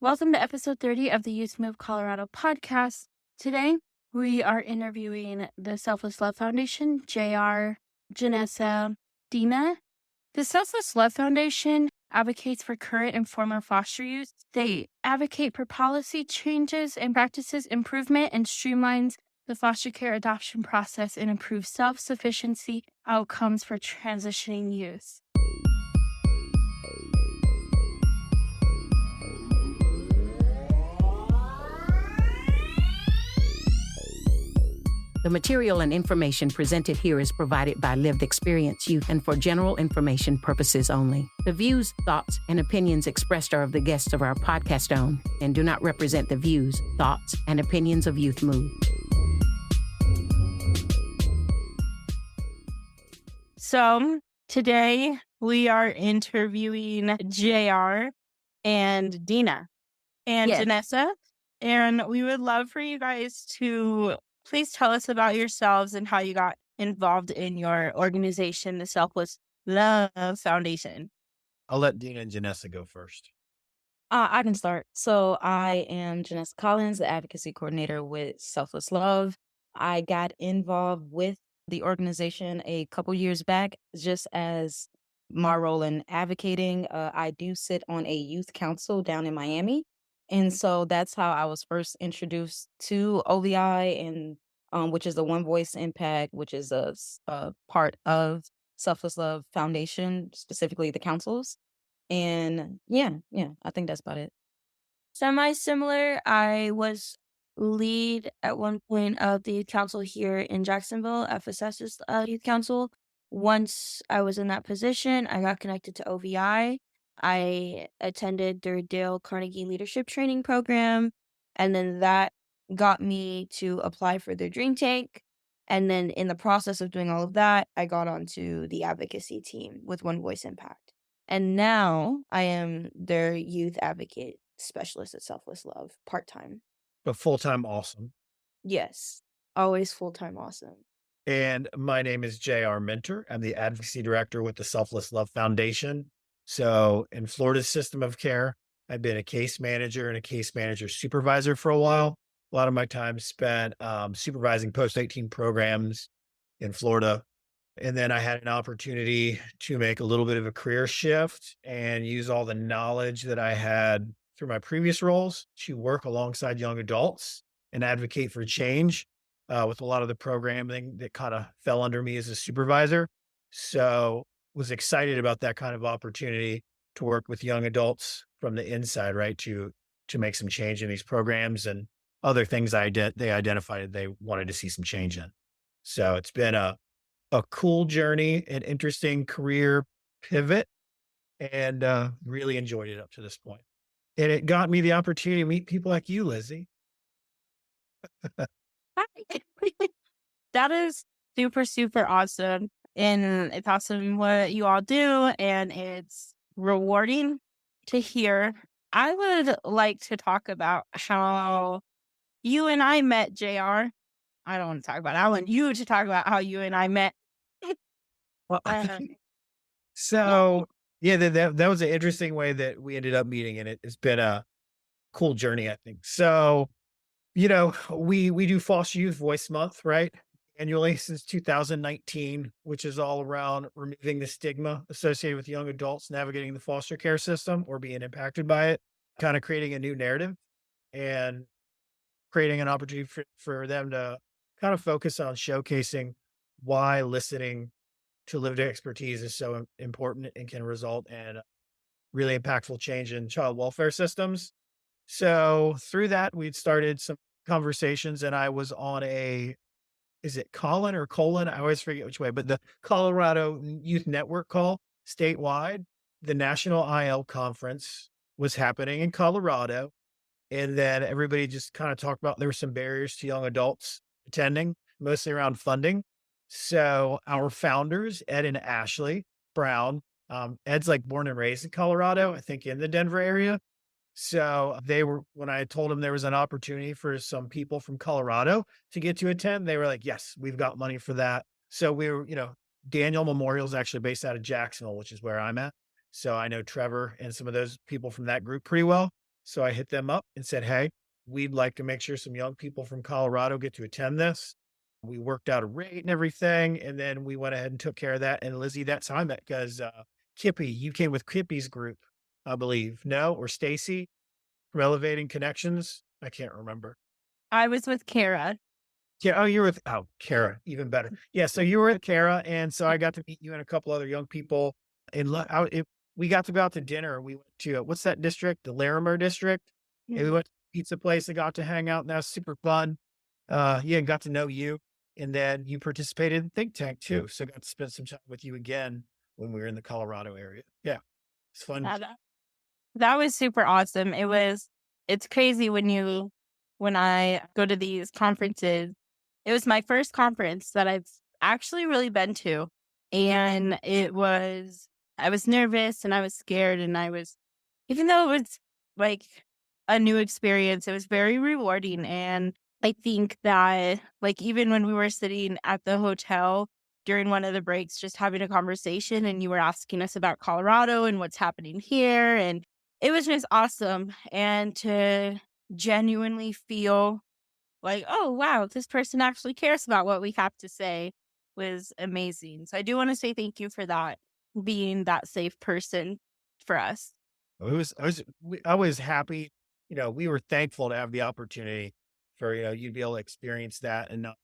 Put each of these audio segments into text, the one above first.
Welcome to episode 30 of the Youth Move Colorado podcast. Today, we are interviewing the Selfless Love Foundation, JR, Janessa, Dina. The Selfless Love Foundation advocates for current and former foster youth. They advocate for policy changes and practices improvement and streamlines the foster care adoption process and improve self-sufficiency outcomes for transitioning youth. The material and information presented here is provided by lived experience youth and for general information purposes only. The views, thoughts, and opinions expressed are of the guests of our podcast own and do not represent the views, thoughts, and opinions of Youth Move. So today we are interviewing JR and Dina and Yes. Janessa, and we would love for you guys to please tell us about yourselves and how you got involved in your organization, the Selfless Love Foundation. I'll let Dina and Janessa go first. I can start. So I am Janessa Collins, the advocacy coordinator with Selfless Love. I got involved with the organization a couple years back, just as my role in advocating. I do sit on a youth council down in Miami. And so that's how I was first introduced to OVI, and which is the One Voice Impact, which is a part of Selfless Love Foundation, specifically the councils. And yeah, I think that's about it. Semi-similar, I was lead at one point of the youth council here in Jacksonville, FSS's youth council. Once I was in that position, I got connected to OVI. I attended their Dale Carnegie Leadership Training Program, and then that got me to apply for their Dream Tank. And then in the process of doing all of that, I got onto the advocacy team with One Voice Impact. And now I am their youth advocate specialist at Selfless Love, part-time. But full-time awesome. Yes, always full-time awesome. And my name is JR Mentor. I'm the advocacy director with the Selfless Love Foundation. So in Florida's system of care, I've been a case manager and a case manager supervisor for a while. A lot of my time spent supervising post-18 programs in Florida. And then I had an opportunity to make a little bit of a career shift and use all the knowledge that I had through my previous roles to work alongside young adults and advocate for change with a lot of the programming that kind of fell under me as a supervisor. So was excited about that kind of opportunity to work with young adults from the inside, right? To make some change in these programs and other things they identified they wanted to see some change in. So it's been a cool journey, an interesting career pivot, and really enjoyed it up to this point. And it got me the opportunity to meet people like you, Lizzie. That is super, super awesome. And it's awesome what you all do, and it's rewarding to hear. I would like to talk about how you and I met, JR. I don't want to talk about it. I want you to talk about how you and I met. Well, so yeah, that was an interesting way that we ended up meeting, and it's been a cool journey, I think. So, we do Foster Youth Voice Month, right? Annually since 2019, which is all around removing the stigma associated with young adults navigating the foster care system or being impacted by it, kind of creating a new narrative and creating an opportunity for them to kind of focus on showcasing why listening to lived expertise is so important and can result in really impactful change in child welfare systems. So through that, we'd started some conversations, and I was on is it Colin or Colon? I always forget which way, but the Colorado Youth Network call statewide. The National IL Conference was happening in Colorado. And then everybody just kind of talked about there were some barriers to young adults attending, mostly around funding. So our founders, Ed and Ashley Brown, Ed's like born and raised in Colorado, I think in the Denver area. So when I told them there was an opportunity for some people from Colorado to get to attend, they were like, yes, we've got money for that. So we were, Daniel Memorial is actually based out of Jacksonville, which is where I'm at. So I know Trevor and some of those people from that group pretty well. So I hit them up and said, "Hey, we'd like to make sure some young people from Colorado get to attend this." We worked out a rate and everything, and then we went ahead and took care of that. And Lizzie, that's how I met because Kippy, you came with Kippy's group, I believe. No, or Stacy from Elevating Connections. I can't remember. I was with Kara. Yeah. Oh, you're with Kara, even better. Yeah. So you were with Kara, and so I got to meet you and a couple other young people. And we got to go out to dinner. We went to what's that district? The Larimer district. And we Mhm. went to a pizza place and got to hang out, and that was super fun. Yeah, and got to know you, and then you participated in Think Tank too. So got to spend some time with you again when we were in the Colorado area. Yeah, it's fun. Yeah, that was super awesome. It's crazy when I go to these conferences. It was my first conference that I've actually really been to. And I was nervous and I was scared and even though it was like a new experience, it was very rewarding. And I think that like even when we were sitting at the hotel during one of the breaks, just having a conversation and you were asking us about Colorado and what's happening here. And it was just awesome. And to genuinely feel like, oh, wow, this person actually cares about what we have to say was amazing. So I do want to say thank you for that, being that safe person for us. I was happy. We were thankful to have the opportunity for you to be able to experience that and not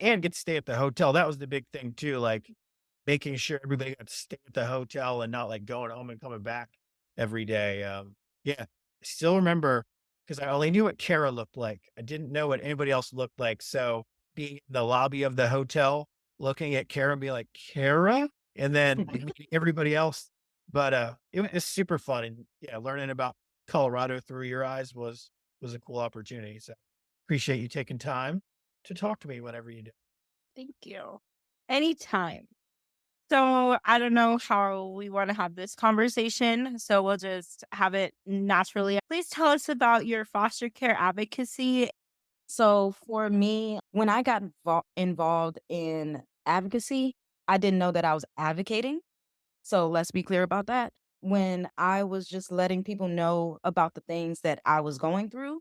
and get to stay at the hotel. That was the big thing too. Like making sure everybody got to stay at the hotel and not like going home and coming back every day. Yeah, I still remember because I only knew what Kara looked like. I didn't know what anybody else looked like. So being in the lobby of the hotel, looking at Kara and being like, Kara? And then meeting everybody else. But it was super fun. And yeah, learning about Colorado through your eyes was a cool opportunity. So appreciate you taking time to talk to me whenever you do. Thank you. Anytime. So I don't know how we want to have this conversation. So we'll just have it naturally. Please tell us about your foster care advocacy. So for me, when I got involved in advocacy, I didn't know that I was advocating. So let's be clear about that. When I was just letting people know about the things that I was going through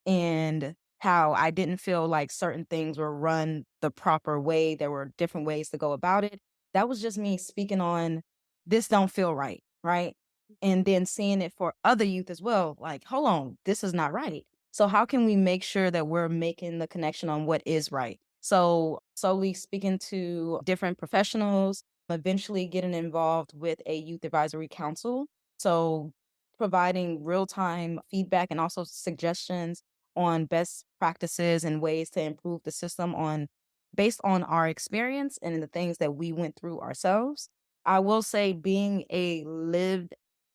and how I didn't feel like certain things were run the proper way, there were different ways to go about it. That was just me speaking on this don't feel right, right? And then seeing it for other youth as well, like, hold on, this is not right. So how can we make sure that we're making the connection on what is right? So slowly speaking to different professionals, eventually getting involved with a youth advisory council. So providing real-time feedback and also suggestions on best practices and ways to improve the system on based on our experience and the things that we went through ourselves. I will say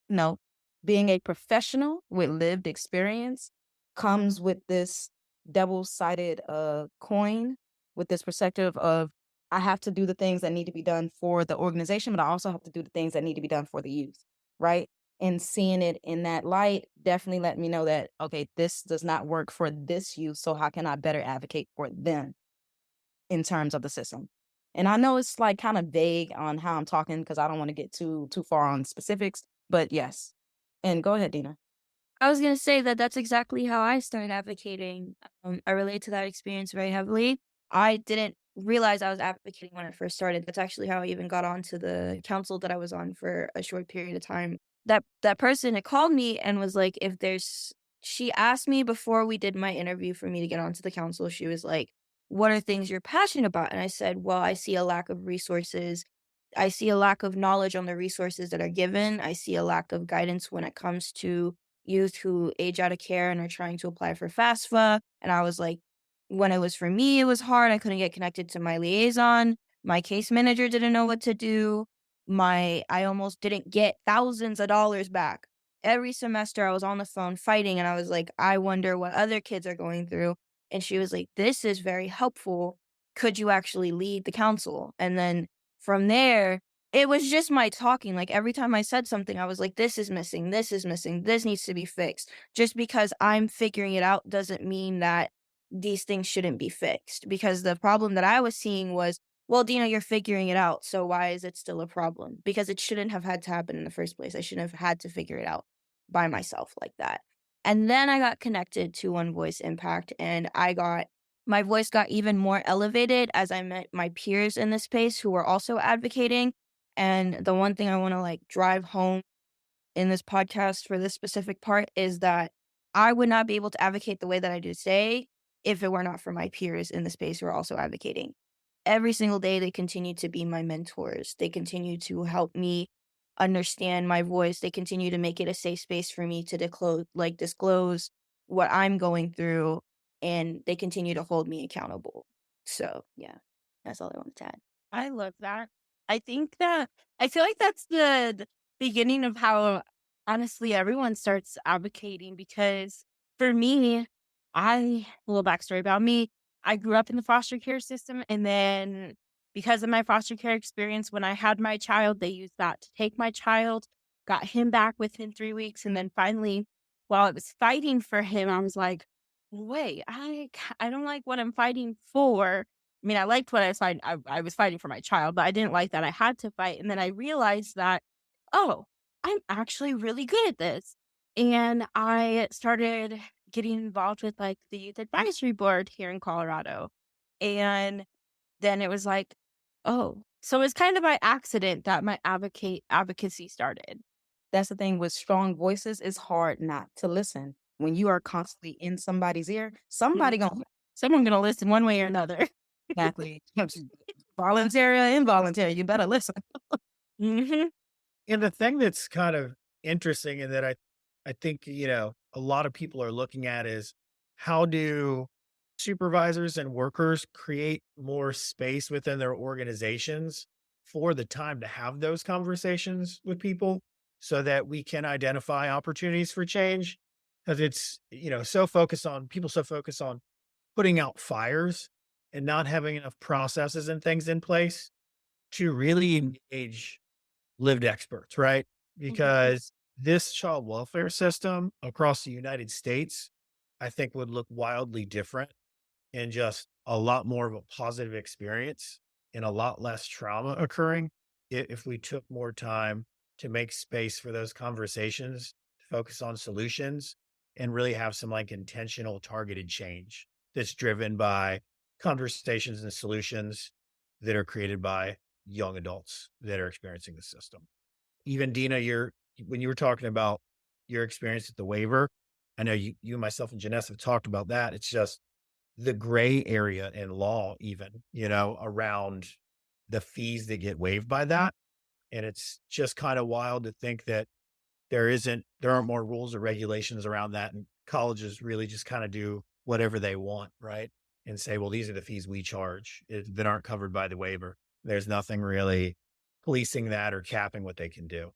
no, being a professional with lived experience comes with this double-sided coin with this perspective of I have to do the things that need to be done for the organization, but I also have to do the things that need to be done for the youth, right? And seeing it in that light definitely let me know that, okay, this does not work for this youth. So how can I better advocate for them in terms of the system? And I know it's like kind of vague on how I'm talking because I don't want to get too far on specifics, but yes. And go ahead, Dina. I was gonna say that that's exactly how I started advocating. I relate to that experience very heavily. I didn't realize I was advocating when I first started. That's actually how I even got onto the council that I was on for a short period of time. That person had called me and was like, if there's she asked me before we did my interview for me to get onto the council, she was like, "What are things you're passionate about?" And I said, "Well, I see a lack of resources. I see a lack of knowledge on the resources that are given. I see a lack of guidance when it comes to youth who age out of care and are trying to apply for FAFSA." And I was like, when it was for me, it was hard. I couldn't get connected to my liaison. My case manager didn't know what to do. I almost didn't get thousands of dollars back. Every semester I was on the phone fighting and I was like, I wonder what other kids are going through. And she was like, this is very helpful. Could you actually lead the council? And then from there, it was just my talking, like, every time I said something, I was like, "This is missing, this is missing, this needs to be fixed." Just because I'm figuring it out doesn't mean that these things shouldn't be fixed, because the problem that I was seeing was, "Well, Dina, you're figuring it out, so why is it still a problem?" Because it shouldn't have had to happen in the first place. I shouldn't have had to figure it out by myself like that. And then I got connected to One Voice Impact, and my voice got even more elevated as I met my peers in this space who were also advocating. And the one thing I want to like drive home in this podcast for this specific part is that I would not be able to advocate the way that I do today if it were not for my peers in the space who are also advocating. Every single day, they continue to be my mentors. They continue to help me understand my voice. They continue to make it a safe space for me to disclose what I'm going through, and they continue to hold me accountable. So, yeah, that's all I wanted to add. I love that. I think that I feel like that's the beginning of how honestly everyone starts advocating because for me, a little backstory about me, I grew up in the foster care system and then because of my foster care experience, when I had my child, they used that to take my child, got him back within 3 weeks. And then finally, while I was fighting for him, I was like, wait, I don't like what I'm fighting for. I mean, I liked what I was fighting. I was fighting for my child, but I didn't like that I had to fight. And then I realized that, oh, I'm actually really good at this. And I started getting involved with like the youth advisory board here in Colorado. And then it was like, oh, so it's kind of by accident that my advocacy started. That's the thing with strong voices, it's hard not to listen. When you are constantly in somebody's ear, Mhm. Someone gonna listen one way or another. exactly voluntary or involuntary, you better listen. Hmm. And the thing that's kind of interesting and that I think, a lot of people are looking at is how do supervisors and workers create more space within their organizations for the time to have those conversations with people so that we can identify opportunities for change? Because it's, people so focused on putting out fires and not having enough processes and things in place to really engage lived experts, right? Hmm. Because this child welfare system across the United States, I think would look wildly different and just a lot more of a positive experience and a lot less trauma occurring if we took more time to make space for those conversations, to focus on solutions, and really have some like intentional targeted change that's driven by conversations and solutions that are created by young adults that are experiencing the system. Even Dina, when you were talking about your experience at the waiver, I know you myself and Janessa have talked about that. It's just the gray area in law, even, around the fees that get waived by that. And it's just kind of wild to think that there aren't more rules or regulations around that. And colleges really just kind of do whatever they want, right? And say, well, these are the fees we charge that aren't covered by the waiver. There's nothing really policing that or capping what they can do.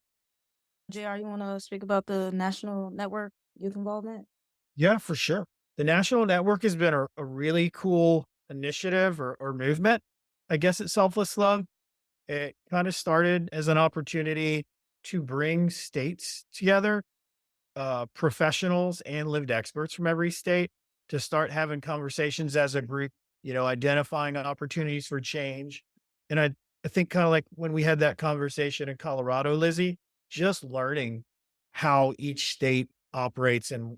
JR, you want to speak about the national network youth involvement? Yeah, for sure. The national network has been a really cool initiative or movement, I guess, at Selfless Love. It kind of started as an opportunity to bring states together, professionals and lived experts from every state to start having conversations as a group, identifying opportunities for change. And I think kind of like when we had that conversation in Colorado, Lizzie, just learning how each state operates and,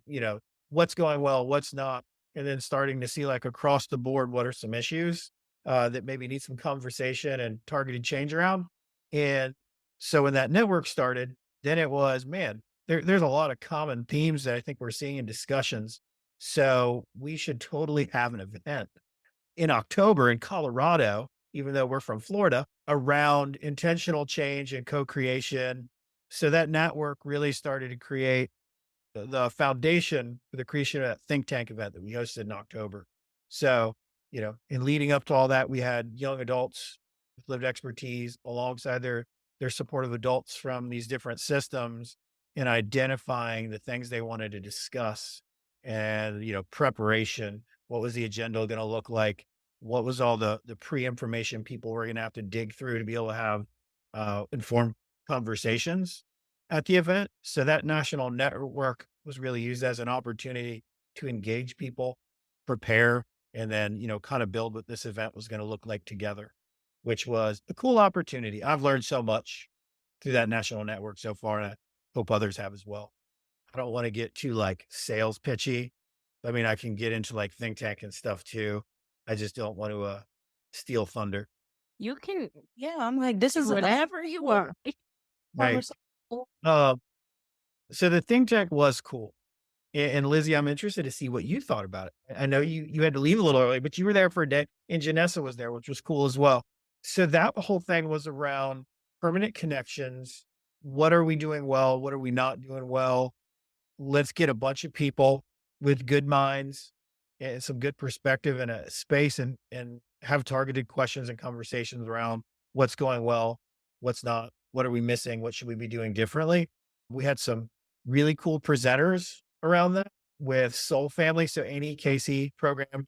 what's going well, what's not, and then starting to see like across the board, what are some issues that maybe need some conversation and targeted change around. And so when that network started, then it was, man, there's a lot of common themes that I think we're seeing in discussions. So we should totally have an event in October in Colorado, even though we're from Florida, around intentional change and co-creation. So that network really started to create the foundation for the creation of that think tank event that we hosted in October. So, in leading up to all that, we had young adults with lived expertise alongside their supportive adults from these different systems and identifying the things they wanted to discuss and, preparation. What was the agenda going to look like? What was all the pre-information people were going to have to dig through to be able to have informed conversations at the event. So that national network was really used as an opportunity to engage people, prepare, and then, kind of build what this event was going to look like together, which was a cool opportunity. I've learned so much through that national network so far, and I hope others have as well. I don't want to get too like sales pitchy. I mean, I can get into like think tank and stuff too. I just don't want to steal thunder. You can Yeah, I'm like, this do is a whatever you want. Right. conversation. Um, so the think tank was cool. And Lizzie, I'm interested to see what you thought about it. I know you had to leave a little early, but you were there for a day, and Janessa was there, which was cool as well. So that whole thing was around permanent connections. What are we doing well? What are we not doing well? Let's get a bunch of people with good minds and some good perspective and a space and have targeted questions and conversations around what's going well, what's not, what are we missing, what should we be doing differently. We had some really cool presenters around that with Soul Family. So Annie Casey program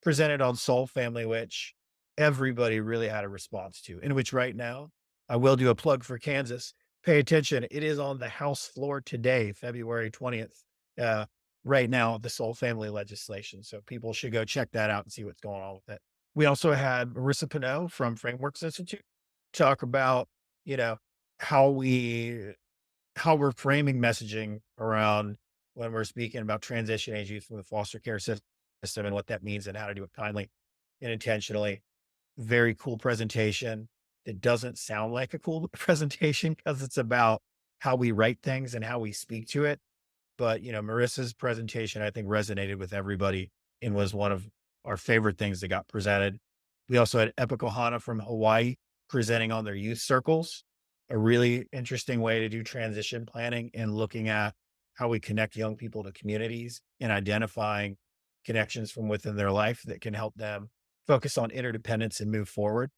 presented on Soul Family, which everybody really had a response to, in which right now I will do a plug for Kansas. Pay attention. It is on the House floor today, February 20th. Right now, the Soul Family legislation. So people should go check that out and see what's going on with it. We also had Marissa Pinot from Frameworks Institute talk about, you know, how we how we're framing messaging around when we're speaking about transition age youth from the foster care system and what that means and how to do it kindly and intentionally. Very cool presentation that doesn't sound like a cool presentation because it's about how we write things and how we speak to it. But, Marissa's presentation, I think, resonated with everybody and was one of our favorite things that got presented. We also had Epic Ohana from Hawaii presenting on their youth circles, a really interesting way to do transition planning and looking at how we connect young people to communities and identifying connections from within their life that can help them focus on interdependence and move forward.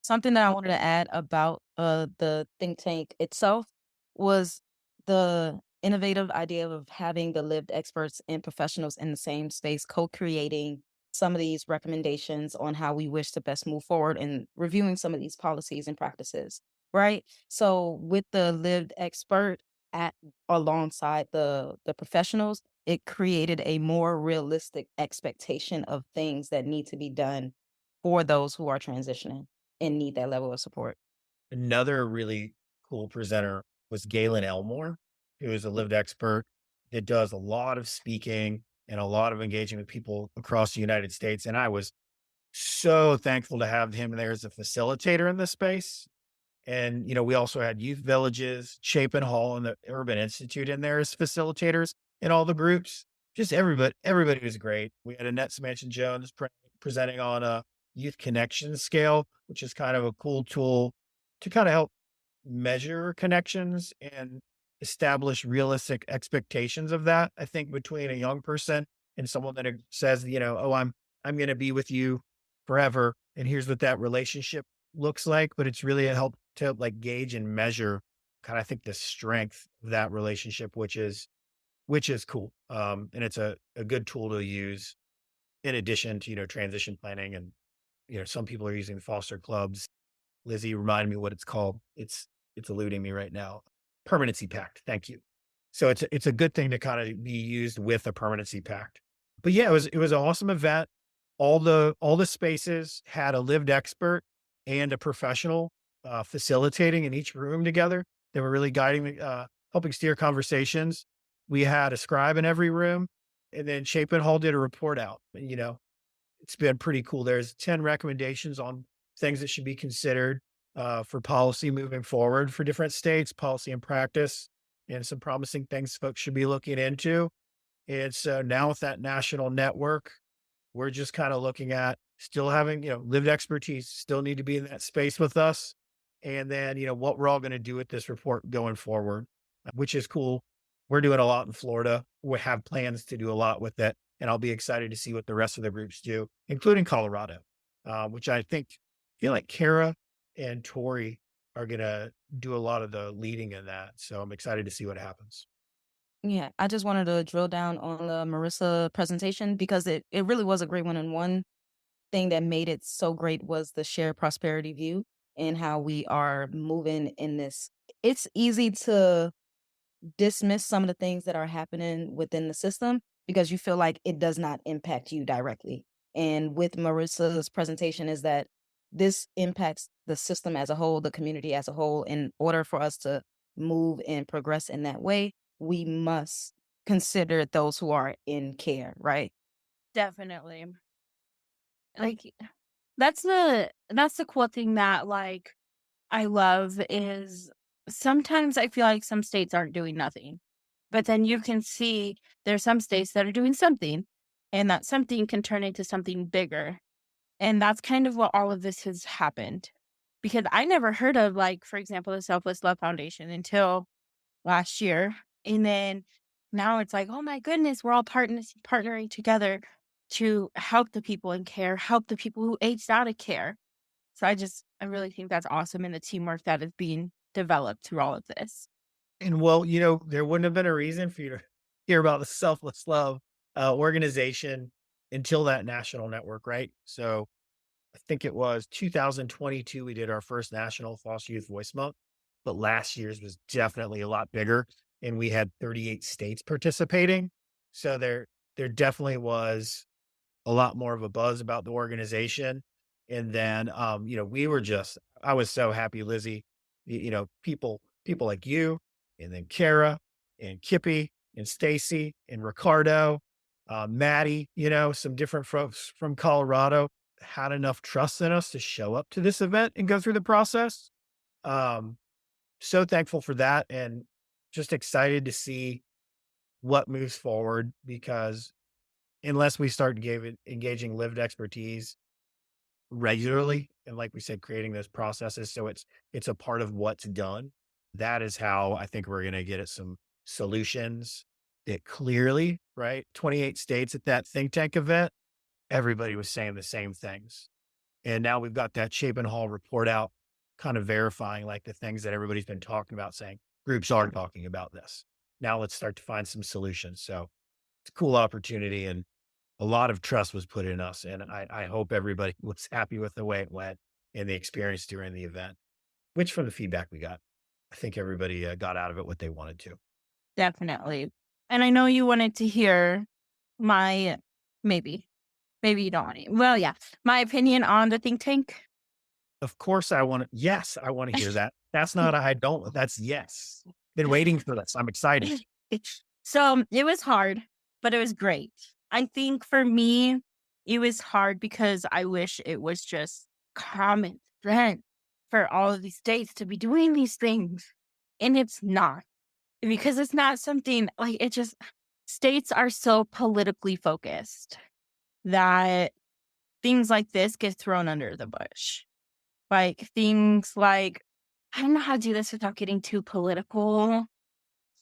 Something that I wanted to add about the think tank itself was the innovative idea of having the lived experts and professionals in the same space co-creating some of these recommendations on how we wish to best move forward and reviewing some of these policies and practices, right? So with the lived expert at alongside the professionals, it created a more realistic expectation of things that need to be done for those who are transitioning and need that level of support. Another really cool presenter was Galen Elmore, who is a lived expert that does a lot of speaking and a lot of engaging with people across the United States. And I was so thankful to have him there as a facilitator in this space. And, we also had youth villages, Chapin Hall and the Urban Institute in there as facilitators in all the groups. Just everybody was great. We had Annette Samanson Jones presenting on a youth connection scale, which is kind of a cool tool to kind of help measure connections and establish realistic expectations of that. I think between a young person and someone that says, oh, I'm going to be with you forever, and here's what that relationship looks like. But it's really a help to like gauge and measure kind of, I think, the strength of that relationship, which is cool. And it's a good tool to use in addition to transition planning. And some people are using foster clubs. Lizzie, remind me what it's called. It's eluding me right now. Permanency pact. Thank you. So it's a good thing to kind of be used with a permanency pact. But yeah, it was an awesome event. All the spaces had a lived expert and a professional facilitating in each room together. They were really guiding, helping steer conversations. We had a scribe in every room, and then Chapin Hall did a report out. It's been pretty cool. There's 10 recommendations on things that should be considered for policy moving forward for different states, policy and practice, and some promising things folks should be looking into. And so now with that national network, we're just kind of looking at still having, lived expertise still need to be in that space with us. And then, what we're all going to do with this report going forward, which is cool. We're doing a lot in Florida. We have plans to do a lot with it. And I'll be excited to see what the rest of the groups do, including Colorado, which I feel like Kara and Tori are going to do a lot of the leading in that. So I'm excited to see what happens. Yeah, I just wanted to drill down on the Marissa presentation because it really was a great one. And one thing that made it so great was the shared prosperity view and how we are moving in this. It's easy to dismiss some of the things that are happening within the system because you feel like it does not impact you directly. And with Marissa's presentation is that this impacts the system as a whole, the community as a whole. In order for us to move and progress in that way, we must consider those who are in care, right? Definitely. Like that's the cool thing that like I love is sometimes I feel like some states aren't doing nothing. But then you can see there's some states that are doing something and that something can turn into something bigger. And that's kind of what all of this has happened. Because I never heard of like, for example, the Selfless Love Foundation until last year. And then now it's like, oh my goodness, we're all partnering together to help the people in care, help the people who aged out of care. So I really think that's awesome in the teamwork that is being developed through all of this. And well, there wouldn't have been a reason for you to hear about the Selfless Love organization until that national network, right? So I think it was 2022, we did our first national Foster Youth Voice Month, but last year's was definitely a lot bigger, and we had 38 states participating. So there definitely was a lot more of a buzz about the organization. And then, we were just, I was so happy, Lizzie, people like you, and then Kara and Kippy and Stacy and Ricardo, Maddie, some different folks from Colorado had enough trust in us to show up to this event and go through the process. Um, so thankful for that and just excited to see what moves forward because unless we start engaging lived expertise regularly, and like we said, creating those processes so it's a part of what's done, that is how I think we're gonna get at some solutions that clearly, right? 28 states at that think tank event, everybody was saying the same things. And now we've got that Chapin Hall report out, kind of verifying like the things that everybody's been talking about, saying groups are talking about this. Now let's start to find some solutions. So it's a cool opportunity and a lot of trust was put in us. And I hope everybody was happy with the way it went and the experience during the event, which from the feedback we got, I think everybody got out of it what they wanted to. Definitely. And I know you wanted to hear my maybe, maybe you don't want to. Well, yeah, my opinion on the think tank. Of course, yes, I want to hear that. That's not, I don't, that's yes. Been waiting for this. I'm excited. So it was hard, but it was great. I think for me, it was hard because I wish it was just common sense for all of these states to be doing these things. And it's not because it's not something like it just, states are so politically focused that things like this get thrown under the bush. Like things like, I don't know how to do this without getting too political.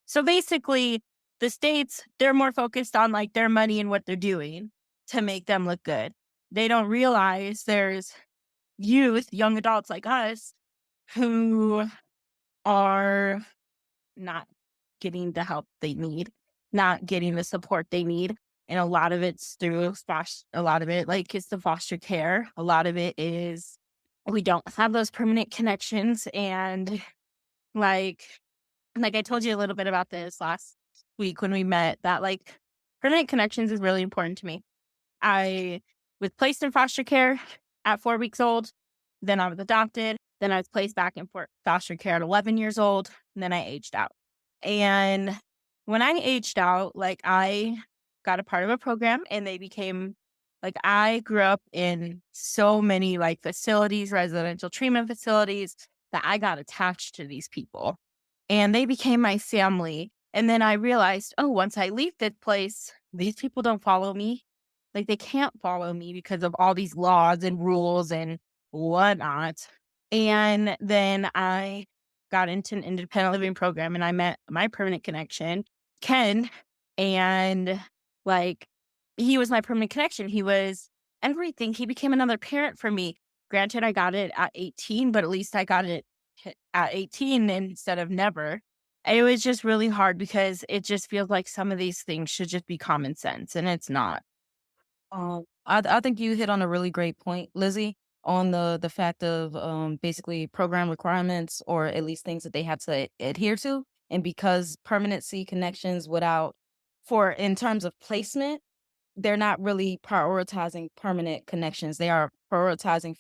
So basically, the states, they're more focused on like their money and what they're doing to make them look good. They don't realize there's youth, young adults like us, who are not getting the help they need, not getting the support they need. And a lot of it's through a lot of it, like it's the foster care. A lot of it is we don't have those permanent connections. And like I told you a little bit about this last week when we met, that like permanent connections is really important to me. I was placed in foster care at 4 weeks old. Then I was adopted. Then I was placed back in foster care at 11 years old. And then I aged out. And when I aged out, like I got a part of a program and they became like I grew up in so many like facilities, residential treatment facilities, that I got attached to these people and they became my family. And then I realized, oh, once I leave this place, these people don't follow me. Like they can't follow me because of all these laws and rules and whatnot. And then I got into an independent living program and I met my permanent connection, Ken. And like he was my permanent connection. He was everything. He became another parent for me. Granted, I got it at 18, but at least I got it at 18 instead of never. It was just really hard because it just feels like some of these things should just be common sense and it's not. I think you hit on a really great point, Lizzie, on the fact of basically program requirements or at least things that they have to adhere to. And because permanency connections without for in terms of placement, they're not really prioritizing permanent connections. They are prioritizing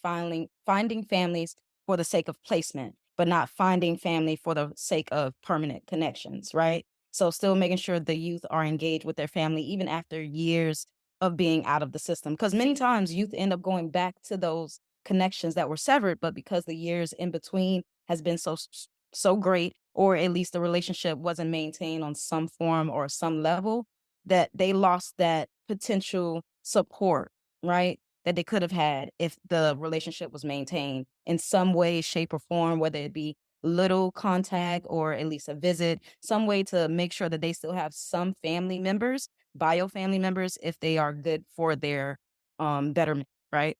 finding families for the sake of placement, but not finding family for the sake of permanent connections, right? So still making sure the youth are engaged with their family even after years of being out of the system. Because many times youth end up going back to those connections that were severed, but because the years in between has been so great, or at least the relationship wasn't maintained on some form or some level, that they lost that potential support, right? That they could have had if the relationship was maintained in some way, shape, or form, whether it be little contact or at least a visit, some way to make sure that they still have some family members, bio family members, if they are good for their betterment, right?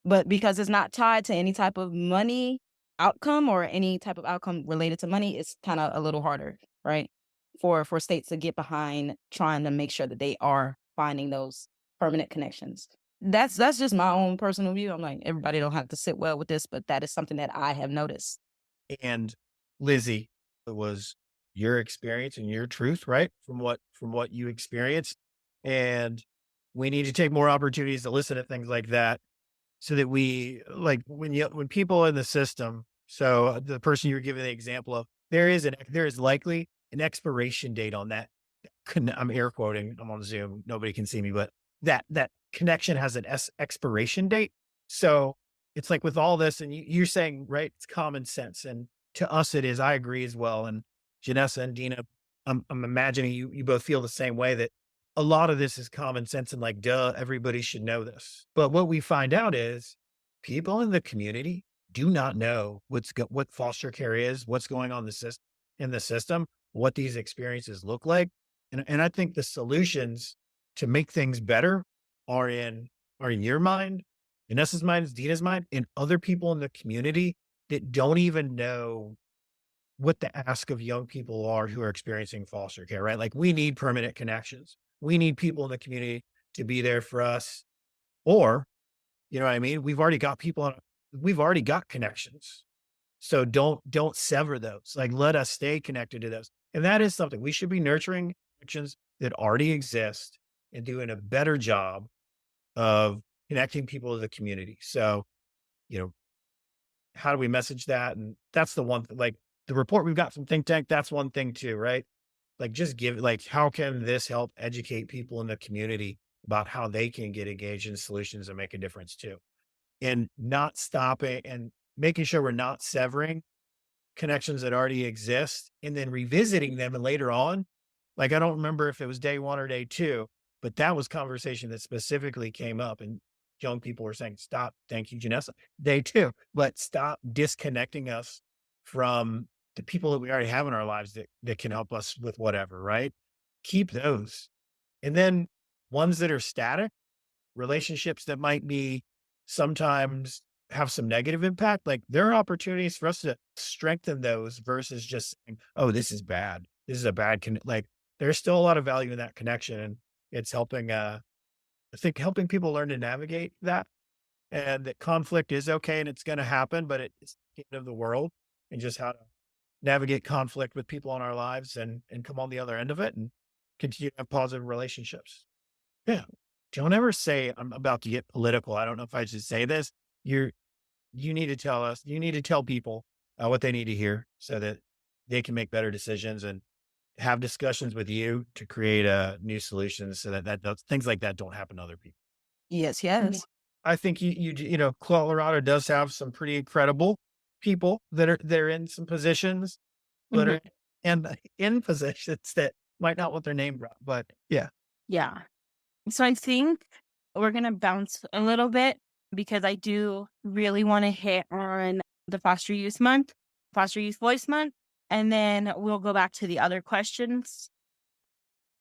But because it's not tied to any type of money outcome or any type of outcome related to money, it's kind of a little harder, right? For states to get behind trying to make sure that they are finding those permanent connections. That's just my own personal view. I'm like, everybody don't have to sit well with this, but that is something that I have noticed. And Lizzie, it was your experience and your truth, right? From what you experienced. And we need to take more opportunities to listen to things like that so that we like when people in the system, so the person you were giving the example of, there is likely an expiration date on that. I'm air quoting, I'm on Zoom, nobody can see me, but that connection has an expiration date. So it's like with all this, and you're saying, right, it's common sense. And to us it is, I agree as well. And Janessa and Dina, I'm imagining you both feel the same way, that a lot of this is common sense and like, duh, everybody should know this. But what we find out is people in the community do not know what foster care is, what's going on in the system, what these experiences look like. And I think the solutions to make things better are in your mind, Vanessa's mind, Dina's mind, and other people in the community that don't even know what the ask of young people are who are experiencing foster care, right? Like we need permanent connections. We need people in the community to be there for us. Or, you know what I mean? We've already got connections. So don't sever those. Like let us stay connected to those. And that is something we should be nurturing connections that already exist and doing a better job of connecting people to the community. So, you know, how do we message that? And that's the one, like the report we've got from Think Tank, that's one thing too, right? Like just give, like, how can this help educate people in the community about how they can get engaged in solutions and make a difference too? And not stopping and making sure we're not severing connections that already exist and then revisiting them and later on. Like, I don't remember if it was day one or day two, but that was conversation that specifically came up and young people were saying, stop. Thank you, Janessa. Day two, but stop disconnecting us from the people that we already have in our lives that can help us with whatever, right? Keep those. And then ones that are static, relationships that might be sometimes have some negative impact, like there are opportunities for us to strengthen those versus just saying, oh, this is bad. This is a like there's still a lot of value in that connection. And it's helping, I think helping people learn to navigate that and that conflict is okay and it's going to happen, but it's the end of the world, and just how to navigate conflict with people in our lives and come on the other end of it and continue to have positive relationships. Yeah. Don't ever say, I'm about to get political. I don't know if I should say this. You're, you need to tell us, you need to tell people what they need to hear so that they can make better decisions and have discussions with you to create new solutions so that things like that don't happen to other people. Yes, Yeah. yes. I think you know, Colorado does have some pretty incredible people they're in some positions, but Mhm. are in positions that might not want their name brought. But yeah. Yeah. So I think we're going to bounce a little bit because I do really want to hit on the Foster Youth Month, Foster Youth Voice Month, and then we'll go back to the other questions.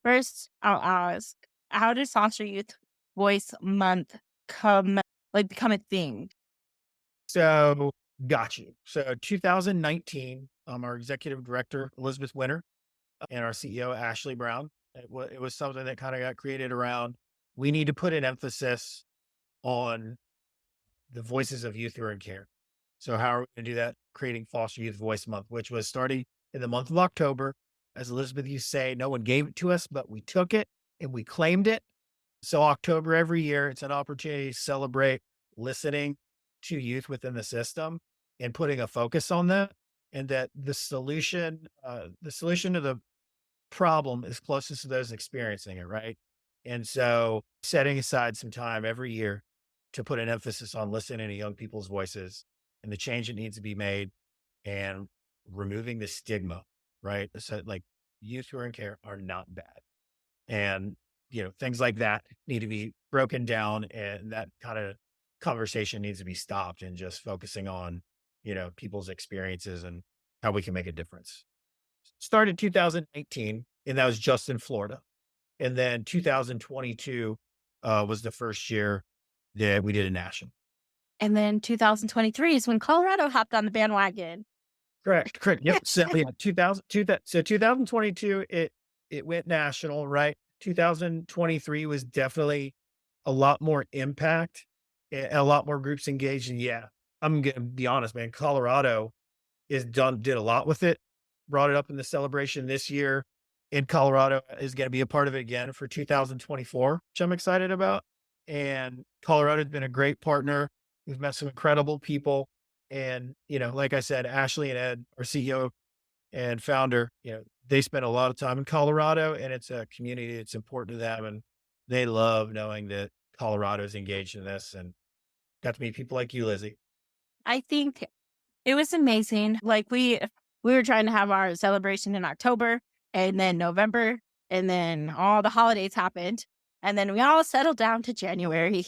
First, I'll ask, how does Foster Youth Voice Month become a thing? So got you. So 2019, our executive director, Elizabeth Winter, and our CEO, Ashley Brown, it was something that kind of got created around, we need to put an emphasis on the voices of youth who are in care. So how are we going to do that? Creating Foster Youth Voice Month, which was starting in the month of October. As Elizabeth used to say, no one gave it to us, but we took it and we claimed it. So October every year, it's an opportunity to celebrate listening to youth within the system and putting a focus on that. And that the solution to problem is closest to those experiencing it, right? And so setting aside some time every year to put an emphasis on listening to young people's voices and the change that needs to be made and removing the stigma, right? So like youth who are in care are not bad. And, things like that need to be broken down and that kind of conversation needs to be stopped and just focusing on, people's experiences and how we can make a difference. Started 2018, and that was just in Florida. And then 2022 was the first year that we did a national. And then 2023 is when Colorado hopped on the bandwagon. Correct, correct. Yep. So yeah, 2022, it went national, right? 2023 was definitely a lot more impact and a lot more groups engaged. And yeah, I'm gonna be honest, man. Colorado did a lot with it, brought it up in the celebration this year. In Colorado is going to be a part of it again for 2024, which I'm excited about. And Colorado's been a great partner. We've met some incredible people. And, like I said, Ashley and Ed, our CEO and founder, they spend a lot of time in Colorado and it's a community that's important to them. And they love knowing that Colorado is engaged in this and got to meet people like you, Lizzie. I think it was amazing. Like we were trying to have our celebration in October and then November, and then all the holidays happened. And then we all settled down to January,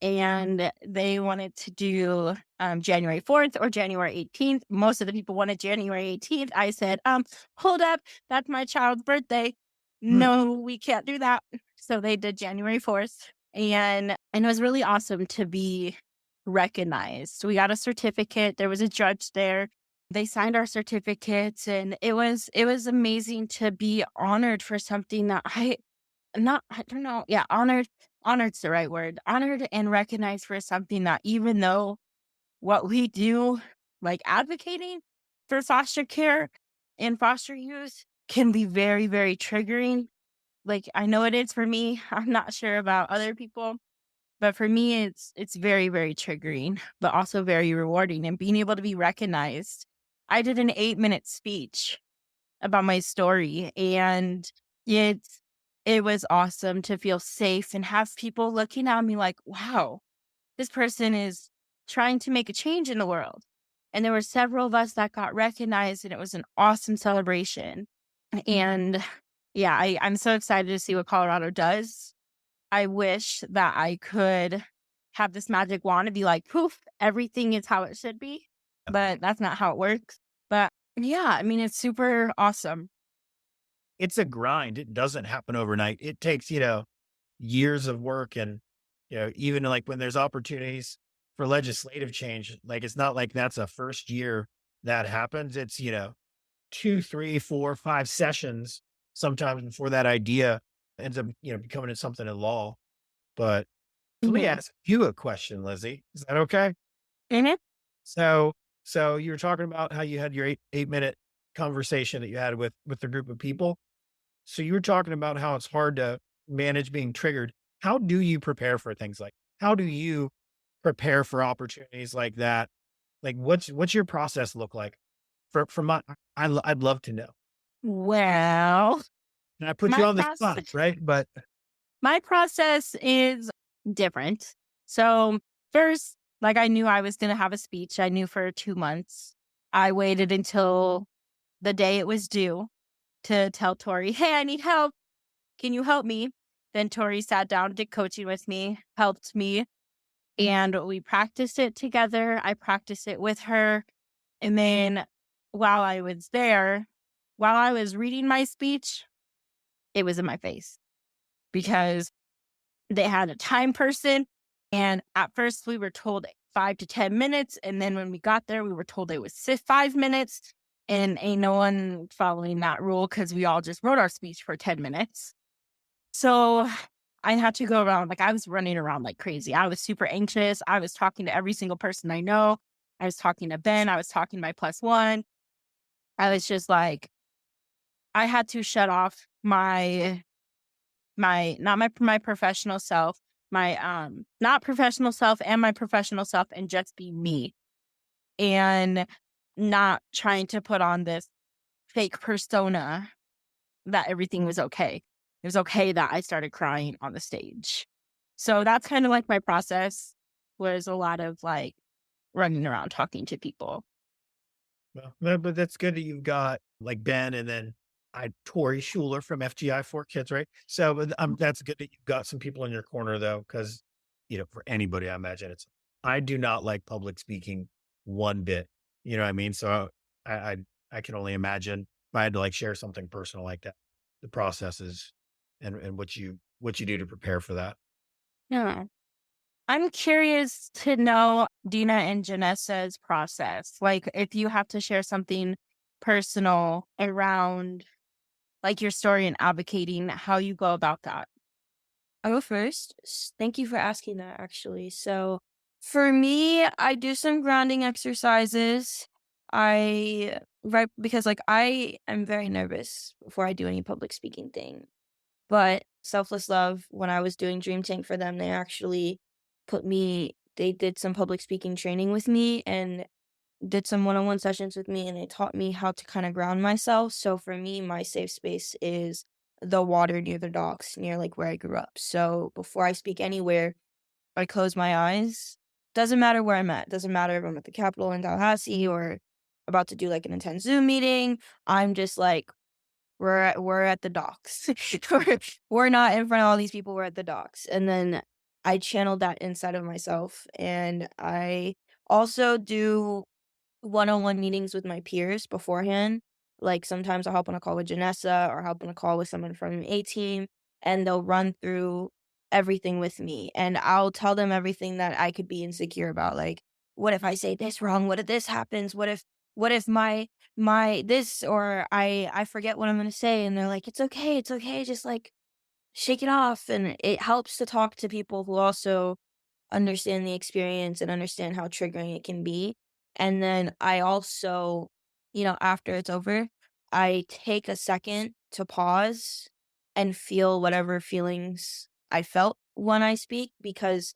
and they wanted to do January 4th or January 18th. Most of the people wanted January 18th. I said, hold up, that's my child's birthday. Hmm. No, we can't do that. So they did January 4th. And it was really awesome to be recognized. We got a certificate. There was a judge there. They signed our certificates, and it was amazing to be honored for something that I don't know. Yeah, honored's the right word. Honored and recognized for something that, even though what we do, like advocating for foster care and foster youth, can be very, very triggering. Like I know it is for me. I'm not sure about other people. But for me, it's very, very triggering, but also very rewarding, and being able to be recognized. I did an 8-minute speech about my story, and it was awesome to feel safe and have people looking at me like, wow, this person is trying to make a change in the world. And there were several of us that got recognized, and it was an awesome celebration. And yeah, I'm so excited to see what Colorado does. I wish that I could have this magic wand and be like, poof, everything is how it should be. But that's not how it works. But yeah, I mean, it's super awesome. It's a grind. It doesn't happen overnight. It takes, years of work. And, even like when there's opportunities for legislative change, like it's not like that's a first year that happens. It's, 2, 3, 4, 5 sessions sometimes before that idea ends up, becoming something in law. But let me Mhm. ask you a question, Lizzie. Is that okay? Mhm. So, you were talking about how you had your 8-minute conversation that you had with the group of people. So you were talking about how it's hard to manage being triggered. How do you prepare for things like? How do you prepare for opportunities like that? Like, what's your process look like? For my, I'd love to know. Well, And I put you my on the spot, process right? But my process is different. So first, like I knew I was going to have a speech. I knew for 2 months. I waited until the day it was due to tell Tori, hey, I need help. Can you help me? Then Tori sat down, did coaching with me, helped me, and we practiced it together. I practiced it with her. And then while I was there, while I was reading my speech, it was in my face because they had a time person. And at first we were told 5 to 10 minutes. And then when we got there, we were told it was 5 minutes. And ain't no one following that rule because we all just wrote our speech for 10 minutes. So I had to go around, like I was running around like crazy. I was super anxious. I was talking to every single person I know. I was talking to Ben. I was talking to my +1. I was just like, I had to shut off not my professional self, my not professional self and my professional self, and just be me, and not trying to put on this fake persona that everything was okay. It was okay that I started crying on the stage. So that's kind of like my process was a lot of like running around talking to people. Well, but that's good that you've got like Ben and then Tori Schuler from FGI for Kids, right? So but, that's good that you've got some people in your corner though, because for anybody, I imagine I do not like public speaking one bit. You know what I mean? So I I, I can only imagine if I had to like share something personal like that, the processes and what you do to prepare for that. Yeah. I'm curious to know Dina and Janessa's process. Like, if you have to share something personal around like your story and advocating, how you go about that. I'll go first. Thank you for asking that, actually. So, for me, I do some grounding exercises. Right, because like I am very nervous before I do any public speaking thing. But Selfless Love, when I was doing Dream Tank for them, they did some public speaking training with me and did some one-on-one sessions with me, and they taught me how to kind of ground myself. So for me, my safe space is the water near the docks, near like where I grew up. So before I speak anywhere, I close my eyes. Doesn't matter where I'm at. Doesn't matter if I'm at the Capitol in Tallahassee or about to do like an intense Zoom meeting. I'm just like, we're at the docks. we're not in front of all these people. We're at the docks, and then I channeled that inside of myself, and I also do one-on-one meetings with my peers beforehand. Like sometimes I'll hop on a call with Janessa or hop on a call with someone from A team and they'll run through everything with me and I'll tell them everything that I could be insecure about. Like, what if I say this wrong? What if this happens? What if my this or I forget what I'm gonna say and they're like, it's okay, just like shake it off. And it helps to talk to people who also understand the experience and understand how triggering it can be. And then I also, after it's over, I take a second to pause and feel whatever feelings I felt when I speak because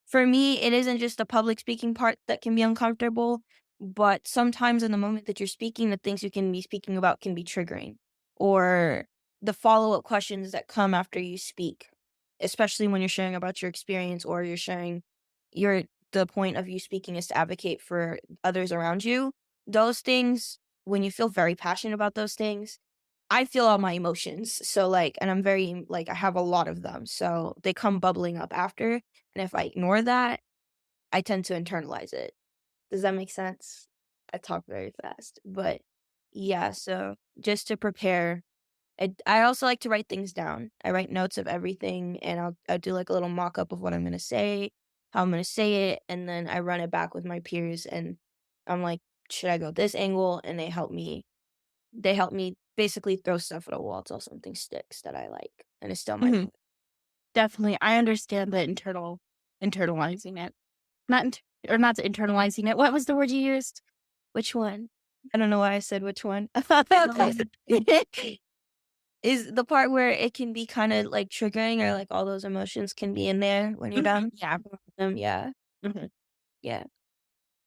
for me, it isn't just the public speaking part that can be uncomfortable, but sometimes in the moment that you're speaking, the things you can be speaking about can be triggering, or the follow up questions that come after you speak, especially when you're sharing about your experience or you're sharing your the point of you speaking is to advocate for others around you. Those things, when you feel very passionate about those things, I feel all my emotions. So like, and I'm very like I have a lot of them. So they come bubbling up after. And if I ignore that, I tend to internalize it. Does that make sense? I talk very fast. But yeah, so just to prepare, I also like to write things down. I write notes of everything and I'll do like a little mock up of what I'm gonna say, how I'm gonna say it, and then I run it back with my peers and I'm like, should I go this angle? And they help me basically throw stuff at a wall till something sticks that I like, and it's still my Mhm. voice. Definitely. I understand the internalizing it. Not or not internalizing it. What was the word you used? Which one? I don't know why I said which one. Is the part where it can be kinda, like, triggering or, like, all those emotions can be in there when you're Mhm. done? Yeah. Yeah, Mhm. yeah.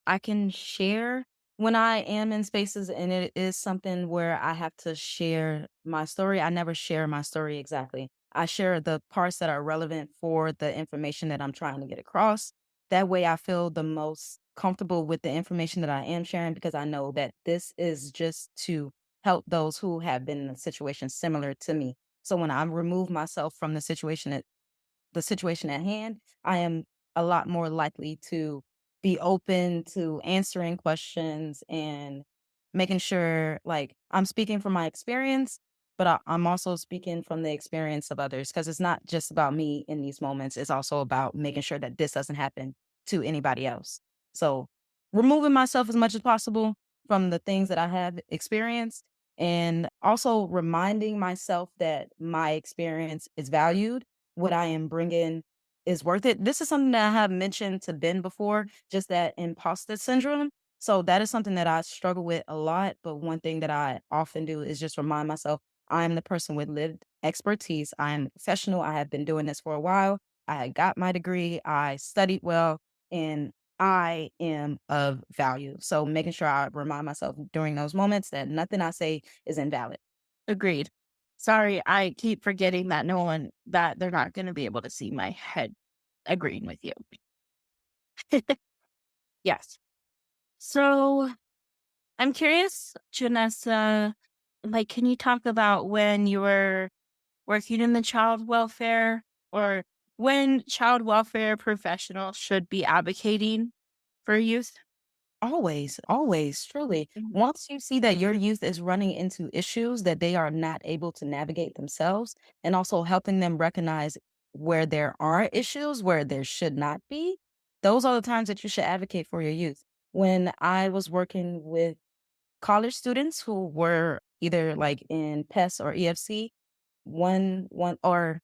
I can share when I am in spaces and it is something where I have to share my story. I never share my story exactly. I share the parts that are relevant for the information that I'm trying to get across. That way I feel the most comfortable with the information that I am sharing because I know that this is just to help those who have been in a situation similar to me. So when I remove myself from the situation at hand, I am a lot more likely to be open to answering questions and making sure, like, I'm speaking from my experience, but I'm also speaking from the experience of others because it's not just about me in these moments. It's also about making sure that this doesn't happen to anybody else. So, removing myself as much as possible from the things that I have experienced and also reminding myself that my experience is valued, what I am bringing is worth it. This is something that I have mentioned to Ben before, just that imposter syndrome. So that is something that I struggle with a lot. But one thing that I often do is just remind myself I'm the person with lived expertise. I am a professional. I have been doing this for a while. I got my degree. I studied well, and I am of value. So making sure I remind myself during those moments that nothing I say is invalid. Agreed. Sorry, I keep forgetting that they're not gonna be able to see my head agreeing with you. Yes. So, I'm curious, Janessa, like, can you talk about when you were working in the child welfare or when child welfare professionals should be advocating for youth? Always, always, truly. Mhm. Once you see that your youth is running into issues that they are not able to navigate themselves, and also helping them recognize where there are issues where there should not be, those are the times that you should advocate for your youth. When I was working with college students who were either like in PES or EFC, one or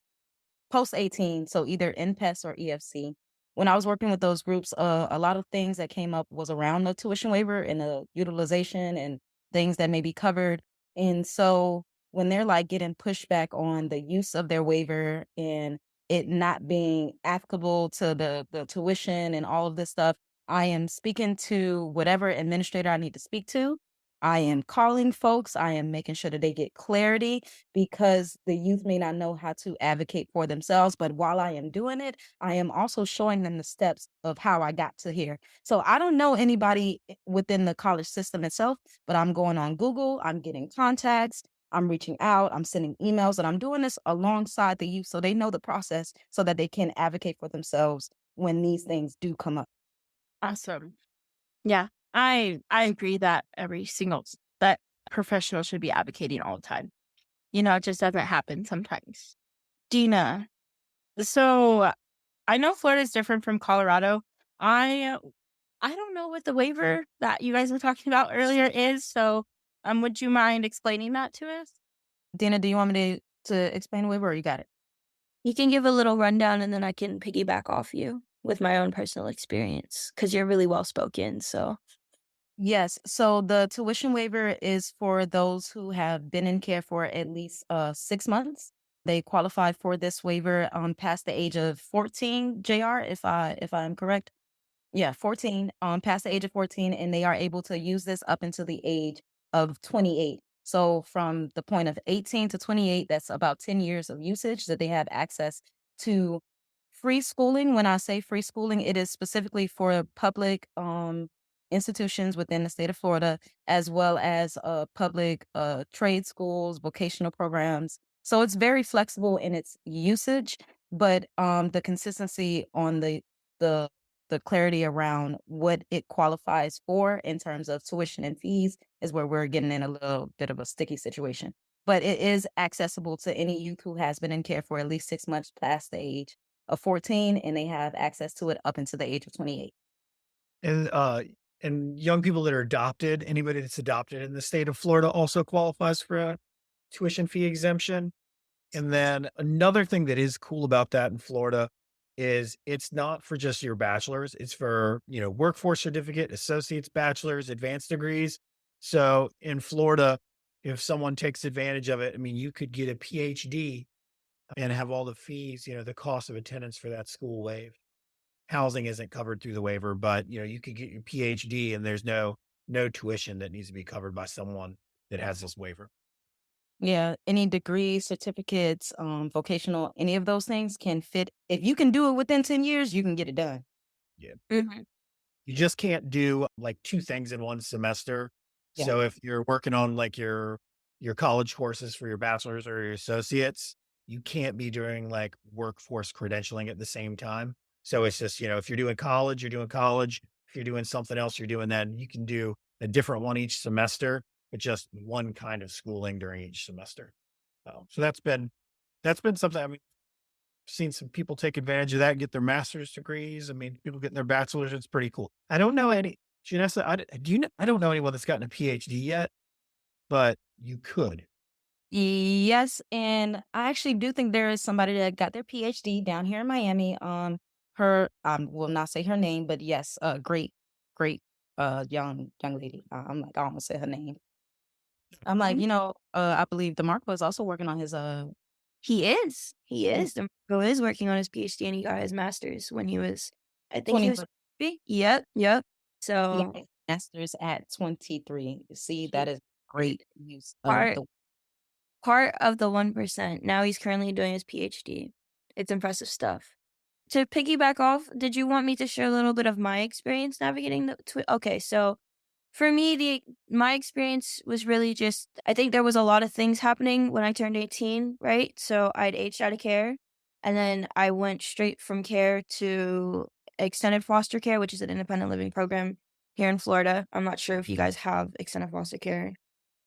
post 18, so either NPES or EFC. When I was working with those groups, a lot of things that came up was around the tuition waiver and the utilization and things that may be covered. And so when they're like getting pushback on the use of their waiver and it not being applicable to the tuition and all of this stuff, I am speaking to whatever administrator I need to speak to. I am calling folks. I am making sure that they get clarity because the youth may not know how to advocate for themselves. But while I am doing it, I am also showing them the steps of how I got to here. So I don't know anybody within the college system itself, but I'm going on Google, I'm getting contacts, I'm reaching out, I'm sending emails, and I'm doing this alongside the youth so they know the process so that they can advocate for themselves when these things do come up. Awesome. Yeah, I agree that that professionals should be advocating all the time. It just doesn't happen sometimes. Dina, so I know Florida is different from Colorado. I I don't know what the waiver that you guys were talking about earlier is. So, would you mind explaining that to us? Dina, do you want me to explain the waiver or you got it? You can give a little rundown and then I can piggyback off you with my own personal experience because you're really well spoken. So, Yes. So the tuition waiver is for those who have been in care for at least 6 months. They qualify for this waiver past the age of 14, JR, if I'm correct. Yeah, 14, past the age of 14, and they are able to use this up until the age of 28. So from the point of 18 to 28, that's about 10 years of usage that they have access to free schooling. When I say free schooling, it is specifically for public institutions within the state of Florida, as well as public trade schools, vocational programs. So it's very flexible in its usage, but the consistency on the the clarity around what it qualifies for in terms of tuition and fees is where we're getting in a little bit of a sticky situation. But it is accessible to any youth who has been in care for at least 6 months past the age of 14, and they have access to it up until the age of 28. And, young people that are adopted, anybody that's adopted in the state of Florida also qualifies for a tuition fee exemption. And then another thing that is cool about that in Florida is it's not for just your bachelor's, it's for, workforce certificate, associate's, bachelor's, advanced degrees. So in Florida, if someone takes advantage of it, I mean, you could get a PhD and have all the fees, the cost of attendance for that school waived. Housing isn't covered through the waiver, but you could get your PhD and there's no tuition that needs to be covered by someone that has this waiver. Yeah, any degrees, certificates, vocational, any of those things can fit. If you can do it within 10 years, you can get it done. Yeah. mhm. You just can't do like 2 things in 1 semester. Yeah. So if you're working on like your college courses for your bachelor's or your associates, you can't be doing like workforce credentialing at the same time. So it's just, if you're doing college, you're doing college. If you're doing something else, you're doing that. You can do a different one each semester, but just one kind of schooling during each semester. So that's been something. I mean, seen some people take advantage of that and get their master's degrees. I mean, people getting their bachelor's, it's pretty cool. I don't know any Janessa, I don't know anyone that's gotten a PhD yet, but you could. Yes, and I actually do think there is somebody that got their PhD down here in Miami. Her will not say her name, but yes, great young lady. I'm like I almost said her name. I'm like, Mhm. I believe DeMarco is also working on his He is. He yeah, is. Demarco is working on his PhD and he got his master's when he was, I think he 20 was 50. Yep. Yep. he got So his master's at 23. See, he that is great use of part the part of the 1%. Now he's currently doing his PhD. It's impressive stuff. To piggyback off, did you want me to share a little bit of my experience navigating the okay, so for me, my experience was really just I think there was a lot of things happening when I turned 18, right? So I'd aged out of care, and then I went straight from care to extended foster care, which is an independent living program here in Florida. I'm not sure if you guys have extended foster care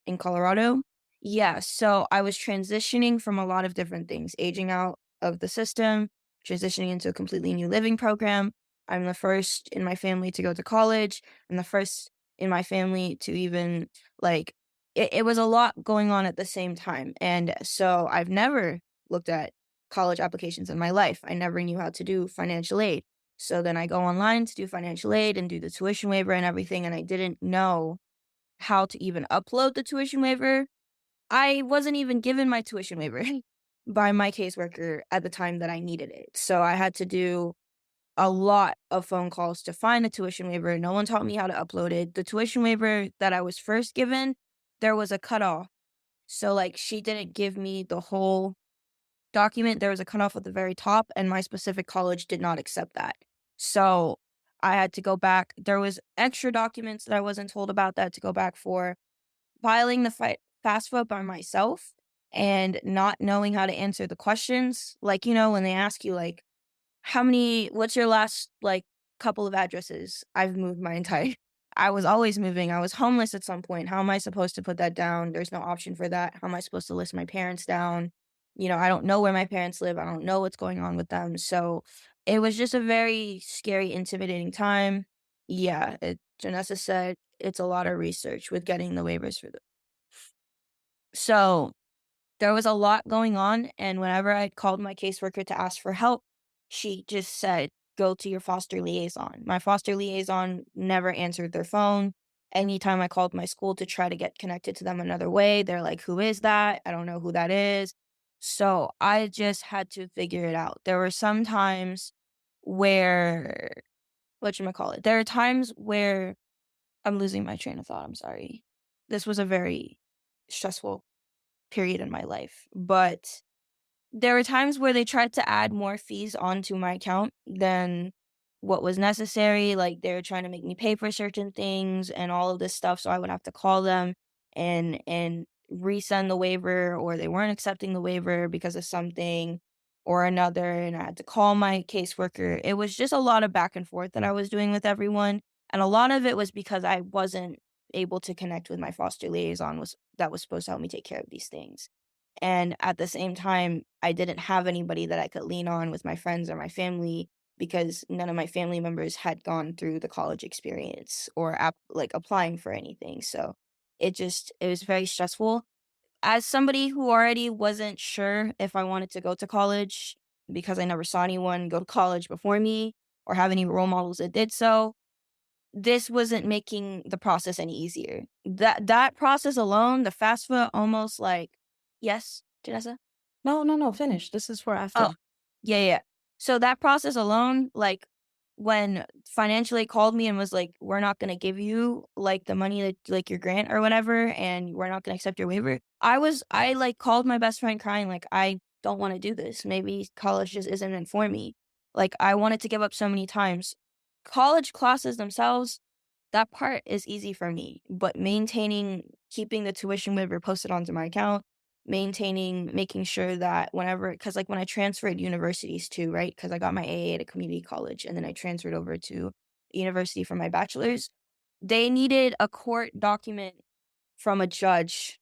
in Colorado. Yeah, so I was transitioning from a lot of different things, aging out of the system, transitioning into a completely new living program. I'm the first in my family to go to college. I'm the first in my family to even like it was a lot going on at the same time. And so I've never looked at college applications in my life. I never knew how to do financial aid. So then I go online to do financial aid and do the tuition waiver and everything. And I didn't know how to even upload the tuition waiver. I wasn't even given my tuition waiver by my caseworker at the time that I needed it. So I had to do a lot of phone calls to find a tuition waiver. No one taught me how to upload it. The tuition waiver that I was first given, there was a cutoff. So like she didn't give me the whole document. There was a cutoff at the very top, and my specific college did not accept that. So I had to go back. There was extra documents that I wasn't told about that to go back for filing the FAFSA by myself and not knowing how to answer the questions. Like, when they ask you, like, what's your last, like, couple of addresses? I've moved my entire, I was always moving. I was homeless at some point. How am I supposed to put that down? There's no option for that. How am I supposed to list my parents down? I don't know where my parents live. I don't know what's going on with them. So it was just a very scary, intimidating time. Yeah, Janessa said it's a lot of research with getting the waivers for so there was a lot going on, and whenever I called my caseworker to ask for help, she just said, "Go to your foster liaison." My foster liaison never answered their phone. Anytime I called my school to try to get connected to them another way, they're like, "Who is that? I don't know who that is." So I just had to figure it out. There were some times where whatchamacallit, there are times where I'm losing my train of thought, I'm sorry. This was a very stressful period in my life. But there were times where they tried to add more fees onto my account than what was necessary. Like they were trying to make me pay for certain things and all of this stuff. So I would have to call them and resend the waiver, or they weren't accepting the waiver because of something or another. And I had to call my caseworker. It was just a lot of back and forth that I was doing with everyone. And a lot of it was because I wasn't able to connect with my foster liaison that was supposed to help me take care of these things. And at the same time, I didn't have anybody that I could lean on with my friends or my family because none of my family members had gone through the college experience or like applying for anything. So it was very stressful. As somebody who already wasn't sure if I wanted to go to college because I never saw anyone go to college before me or have any role models that did so, this wasn't making the process any easier. That process alone, the FAFSA, almost like yes, Janessa? No, no, no, finish. This is for Oh, after. yeah, yeah. So that process alone, like when financial aid called me and was like, "We're not gonna give you like the money that like your grant or whatever, and we're not gonna accept your waiver." I like called my best friend crying, like, "I don't want to do this. Maybe college just isn't meant for me." Like I wanted to give up so many times. College classes themselves, that part is easy for me, but keeping the tuition waiver posted onto my account, making sure that because like when I transferred universities too, right? Because I got my AA at a community college and then I transferred over to university for my bachelor's, they needed a court document from a judge,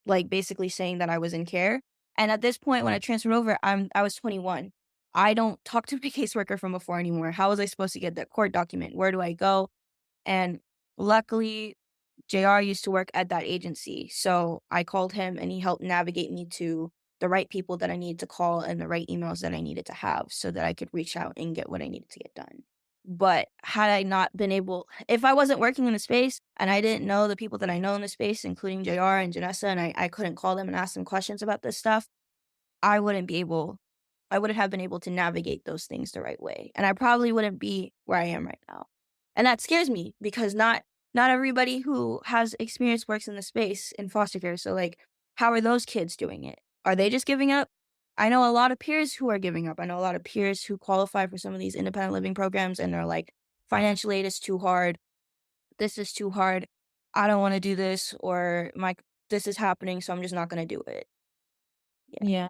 like basically saying that I was in care. And at this point, when I transferred over, I was 21. I don't talk to my caseworker from before anymore. How was I supposed to get that court document? Where do I go? And luckily, JR used to work at that agency. So I called him and he helped navigate me to the right people that I needed to call and the right emails that I needed to have so that I could reach out and get what I needed to get done. But had I not been able, if I wasn't working in the space and I didn't know the people that I know in the space, including JR and Janessa, and I couldn't call them and ask them questions about this stuff, I wouldn't be able I wouldn't have been able to navigate those things the right way. And I probably wouldn't be where I am right now. And that scares me because not everybody who has experience works in the space in foster care. So like How are those kids doing it? Are they just giving up? I know a lot of peers who are giving up. I know a lot of peers who qualify for some of these independent living programs and they're like, financial aid is too hard. This is too hard. I don't want to do this, or my this is happening, so I'm just not going to do it. Yeah.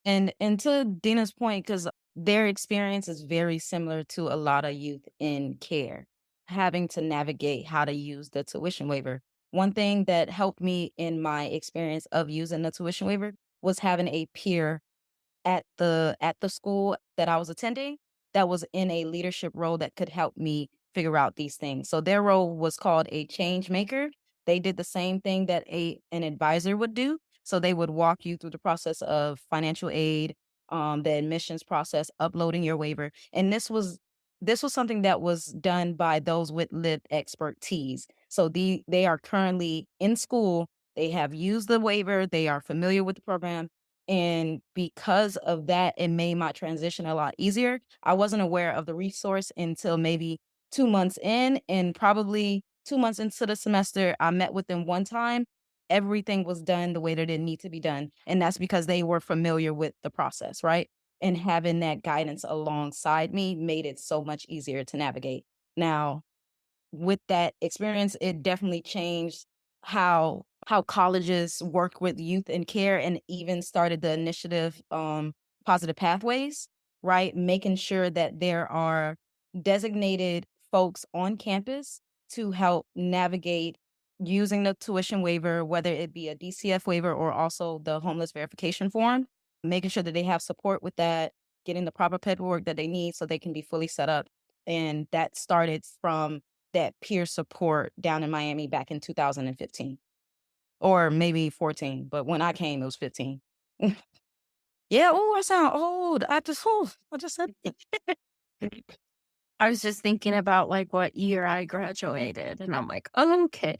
Yeah. And to Dina's point, because their experience is very similar to a lot of youth in care, having to navigate how to use the tuition waiver. One thing that helped me in my experience of using the tuition waiver was having a peer at the school that I was attending that was in a leadership role that could help me figure out these things. So their role was called a change maker. They did the same thing that an advisor would do. So they would walk you through the process of financial aid, the admissions process, uploading your waiver. And this was something that was done by those with lived expertise. So they are currently in school. They have used the waiver. They are familiar with the program, and because of that, it made my transition a lot easier. I wasn't aware of the resource until maybe 2 months in, and probably 2 months into the semester, I met with them one time. Everything was done the way that it needed to be done, and that's because they were familiar with the process, right? And having that guidance alongside me made it so much easier to navigate. Now, with that experience, it definitely changed how colleges work with youth and care, and even started the initiative, Positive Pathways, right? Making sure that there are designated folks on campus to help navigate using the tuition waiver, whether it be a DCF waiver or also the homeless verification form, making sure that they have support with that, getting the proper paperwork that they need so they can be fully set up. And that started from that peer support down in Miami back in 2015 or maybe 14, but when I came, it was 15. Yeah, oh, I sound old. I just said I was just thinking about like what year I graduated, and I'm like, oh, okay.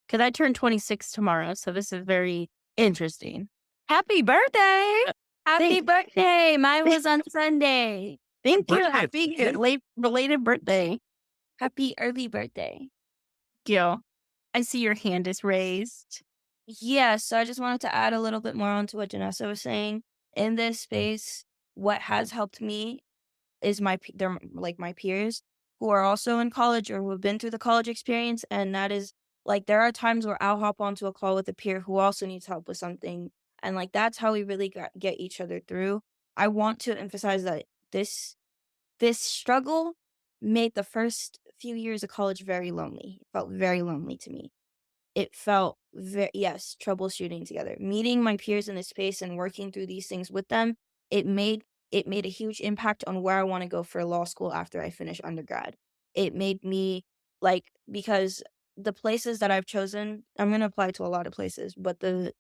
Because I turn 26 tomorrow. So this is very interesting. Happy birthday! Happy Thank, birthday! Mine was on Sunday. thank you. Birthday. Happy late related birthday. Happy early birthday. Gil, I see your hand is raised. Yeah, so I just wanted to add a little bit more onto what Janessa was saying. In this space, what has helped me is they're like my peers who are also in college or who have been through the college experience, and that is like there are times where I'll hop onto a call with a peer who also needs help with something, and like that's how we really get each other through. I want to emphasize that this struggle made the first few years of college very lonely. It felt very lonely to me. It felt yes, troubleshooting together. Meeting my peers in this space and working through these things with them, it made it made a huge impact on where I wanna go for law school after I finish undergrad. It made me like, because the places that I've chosen, I'm gonna apply to a lot of places, but the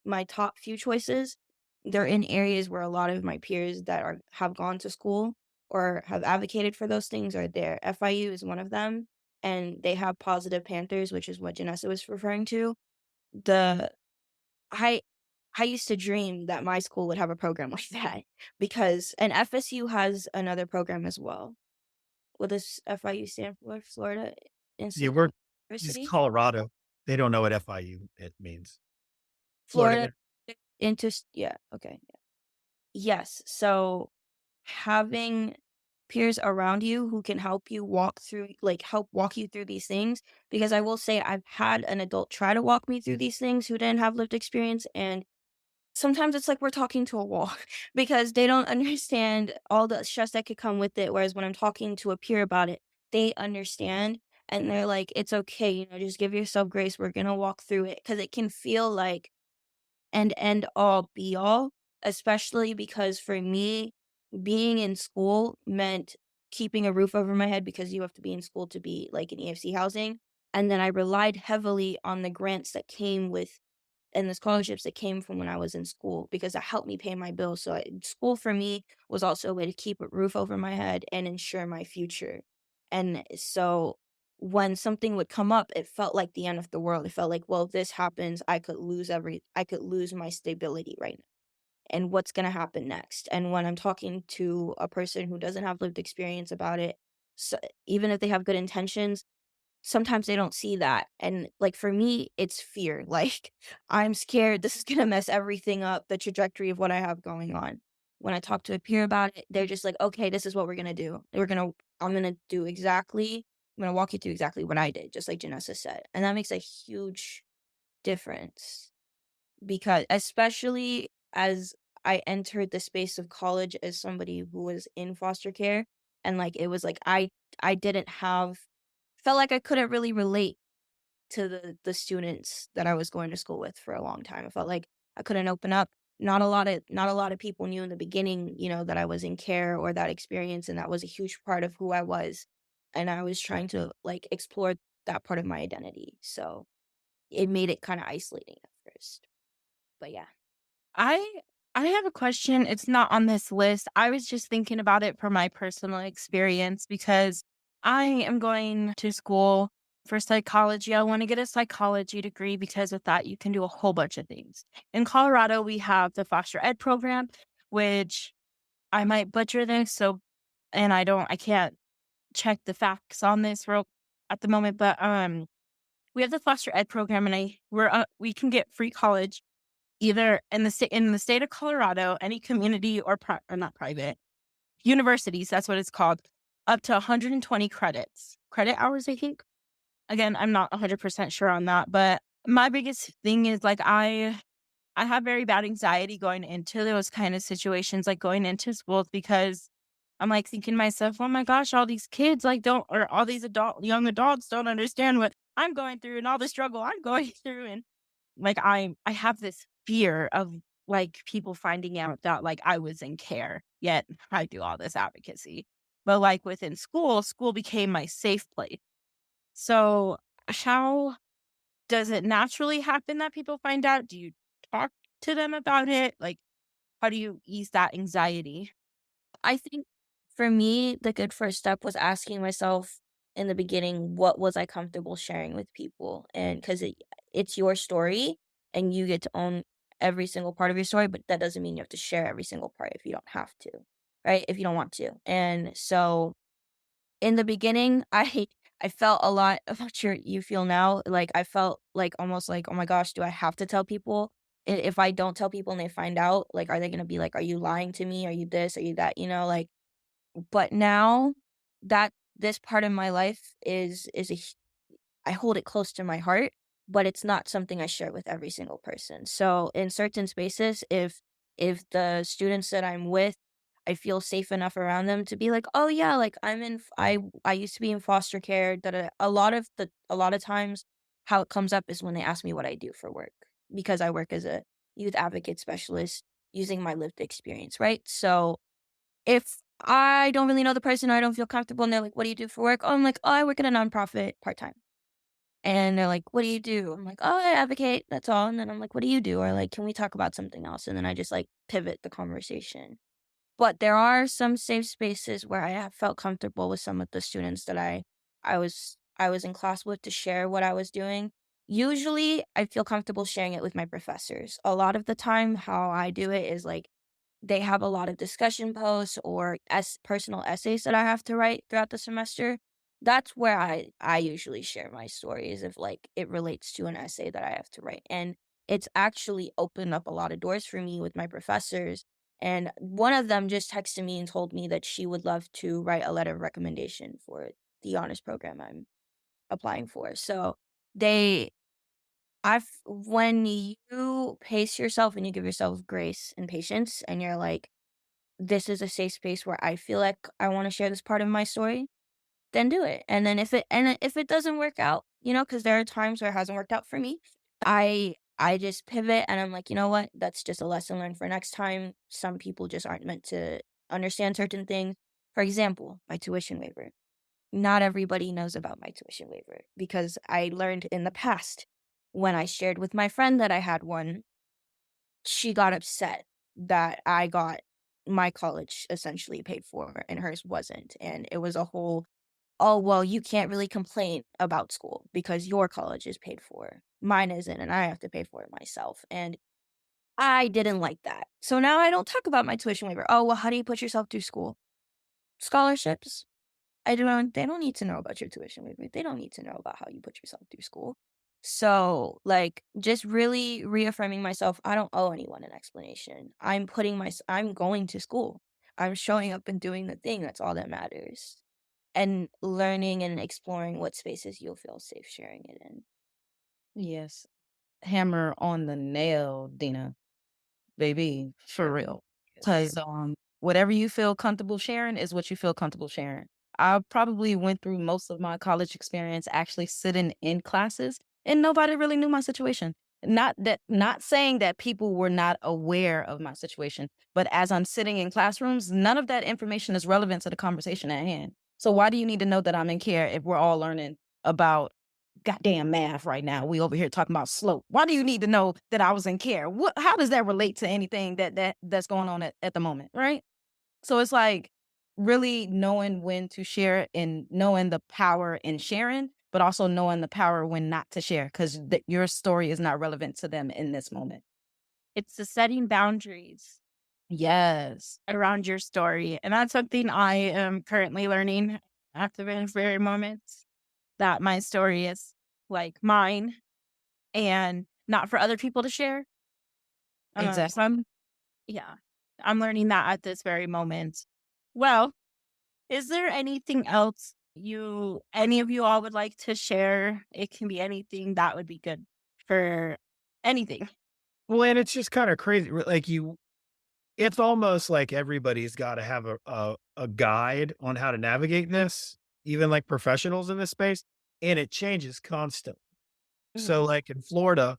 my top few choices, they're in areas where a lot of my peers that have gone to school or have advocated for those things are there. FIU is one of them, and they have positive Panthers, which is what Janessa was referring to. The I I used to dream that my school would have a program like that, because and FSU has another program as well. What does FIU stand for? Florida Yeah, Institute we're just University? Colorado. They don't know what FIU it means. Florida Florida. yeah, okay. Yes, so having peers around you who can help you help walk you through these things, because I will say I've had an adult try to walk me through these things who didn't have lived experience, and sometimes it's like we're talking to a wall because they don't understand all the stress that could come with it, whereas when I'm talking to a peer about it, they understand, and they're like, "It's okay, just give yourself grace, we're gonna walk through it," because it can feel like end all be all, especially because for me, being in school meant keeping a roof over my head because you have to be in school to be like in EFC housing. And then I relied heavily on the grants that came with and the scholarships that came from when I was in school because that helped me pay my bills. So school for me was also a way to keep a roof over my head and ensure my future. And so when something would come up, it felt like the end of the world. It felt like, well, if this happens, I could lose my stability right now. And what's going to happen next? And when I'm talking to a person who doesn't have lived experience about it, so even if they have good intentions, sometimes they don't see that. And like for me, it's fear. Like I'm scared this is gonna mess everything up, the trajectory of what I have going on. When I talk to a peer about it, they're just like, okay, this is what we're gonna do. I'm gonna do exactly, I'm gonna walk you through exactly what I did, just like Janessa said. And that makes a huge difference because especially as I entered the space of college as somebody who was in foster care and like it was like I didn't have felt like I couldn't really relate to the students that I was going to school with for a long time. I felt like I couldn't open up. Not a lot of people knew in the beginning, that I was in care or that experience and that was a huge part of who I was. And I was trying to like explore that part of my identity. So it made it kind of isolating at first. But yeah. I I have a question. It's not on this list. I was just thinking about it from my personal experience because I am going to school for psychology. I want to get a psychology degree because with that you can do a whole bunch of things. In Colorado, we have the foster ed program, which I might butcher this, so and I can't check the facts on this real at the moment, but we have the foster ed program and we can get free college either in the state of Colorado, any community or not private, universities, that's what it's called, up to 120 credit hours, I think. Again, I'm not 100% sure on that, but my biggest thing is, like, I have very bad anxiety going into those kind of situations, like, going into schools because I'm, like, thinking to myself, "Oh my gosh, all these kids, like, don't or all these young adults don't understand what I'm going through and all the struggle I'm going through," and like, I have this fear of, like, people finding out that, like, I was in care, yet I do all this advocacy. But, like, within school became my safe place. So, how does it naturally happen that people find out? Do you talk to them about it? Like, how do you ease that anxiety? I think for me, the good first step was asking myself in the beginning, what was I comfortable sharing with people? And because it's your story and you get to own every single part of your story, but that doesn't mean you have to share every single part if you don't have to, right? If you don't want to. And so in the beginning, I felt a lot of what you feel now. Like I felt like almost like, oh my gosh, do I have to tell people? If I don't tell people and they find out, like, are they gonna be like, are you lying to me? Are you this? Are you that? Like but now that this part of my life I hold it close to my heart, but it's not something I share with every single person. So in certain spaces, if the students that I'm with, I feel safe enough around them to be like, oh yeah, like I used to be in foster care. That a lot of times how it comes up is when they ask me what I do for work because I work as a youth advocate specialist using my lived experience, right? So if I don't really know the person or I don't feel comfortable and they're like, "What do you do for work?" Oh, I'm like, "Oh, I work at a nonprofit part-time." And they're like, "What do you do?" I'm like, "Oh, I advocate, that's all." And then I'm like, "What do you do?" Or like, "Can we talk about something else?" And then I just like pivot the conversation. But there are some safe spaces where I have felt comfortable with some of the students that I was in class with to share what I was doing. Usually, I feel comfortable sharing it with my professors. A lot of the time, how I do it is like they have a lot of discussion posts or personal essays that I have to write throughout the semester. That's where I usually share my stories if like it relates to an essay that I have to write. And it's actually opened up a lot of doors for me with my professors. And one of them just texted me and told me that she would love to write a letter of recommendation for the honors program I'm applying for. So they I've when you pace yourself and you give yourself grace and patience and you're like, this is a safe space where I feel like I want to share this part of my story, then do it. And then if it doesn't work out, because there are times where it hasn't worked out for me, I just pivot and I'm like, you know what? That's just a lesson learned for next time. Some people just aren't meant to understand certain things. For example, my tuition waiver. Not everybody knows about my tuition waiver because I learned in the past when I shared with my friend that I had one, she got upset that I got my college essentially paid for and hers wasn't. And it was a whole, oh, well, you can't really complain about school because your college is paid for. Mine isn't, and I have to pay for it myself. And I didn't like that. So now I don't talk about my tuition waiver. Oh, well, how do you put yourself through school? Scholarships. they don't need to know about your tuition movement. They don't need to know about how you put yourself through school. So, like, just really reaffirming myself, I don't owe anyone an explanation. I'm going to school. I'm showing up and doing the thing. That's all that matters. And learning and exploring what spaces you'll feel safe sharing it in. Yes. Hammer on the nail, Dina. Baby, for real. Yes. 'Cause, whatever you feel comfortable sharing is what you feel comfortable sharing. I probably went through most of my college experience actually sitting in classes, and nobody really knew my situation. Not saying that people were not aware of my situation, but as I'm sitting in classrooms, none of that information is relevant to the conversation at hand. So why do you need to know that I'm in care if we're all learning about goddamn math right now? We over here talking about slope. Why do you need to know that I was in care? How does that relate to anything that's going on at the moment, right? So it's like really knowing when to share and knowing the power in sharing, but also knowing the power when not to share because your story is not relevant to them in this moment. It's the setting boundaries Yes. around your story. And that's something I am currently learning at the very, very moment, that my story is like mine and not for other people to share. So Exactly. yeah, I'm learning that at this very moment. Well, is there anything else any of you all would like to share? It can be anything that would be good for anything. Well, and it's just kind of crazy. Like it's almost like everybody's got to have a guide on how to navigate this, even like professionals in this space, and it changes constantly. So, Mhm. like in Florida,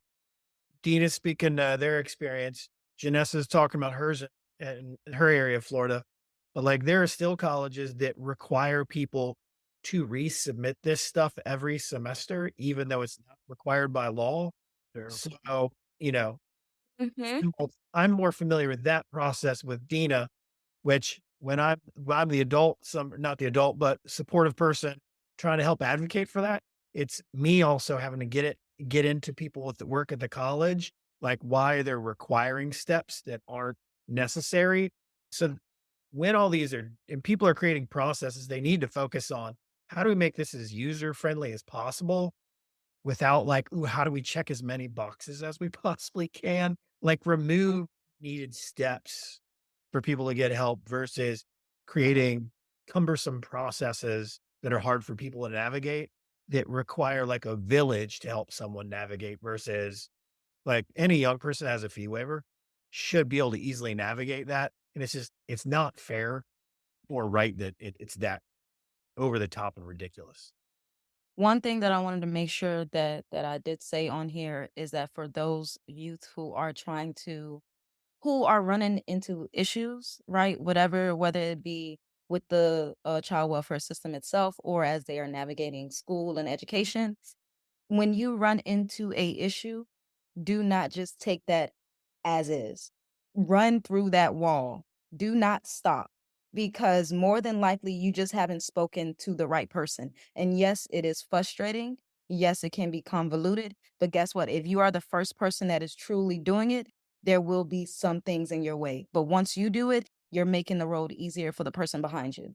Dina's speaking their experience. Janessa's talking about hers in her area of Florida. But like there are still colleges that require people to resubmit this stuff every semester, even though it's not required by law. Terrible. So, you know, Mhm. I'm more familiar with that process with Dina, which when I'm the adult, some not the adult, but supportive person trying to help advocate for that, it's me also having to get into people with the work at the college, like why they're requiring steps that aren't necessary. So when all these are and people are creating processes, they need to focus on how do we make this as user friendly as possible without like, ooh, how do we check as many boxes as we possibly can? Like remove needed steps for people to get help versus creating cumbersome processes that are hard for people to navigate that require like a village to help someone navigate versus like any young person that has a fee waiver should be able to easily navigate that. And it's just, it's not fair or right that it's that over the top and ridiculous. One thing that I wanted to make sure that I did say on here is that for those youth who are who are running into issues, right? Whether it be with the child welfare system itself or as they are navigating school and education, when you run into a issue, do not just take that as is. Run through that wall. Do not stop because more than likely you just haven't spoken to the right person. And yes, it is frustrating. Yes, it can be convoluted. But guess what? If you are the first person that is truly doing it, there will be some things in your way. But once you do it, you're making the road easier for the person behind you.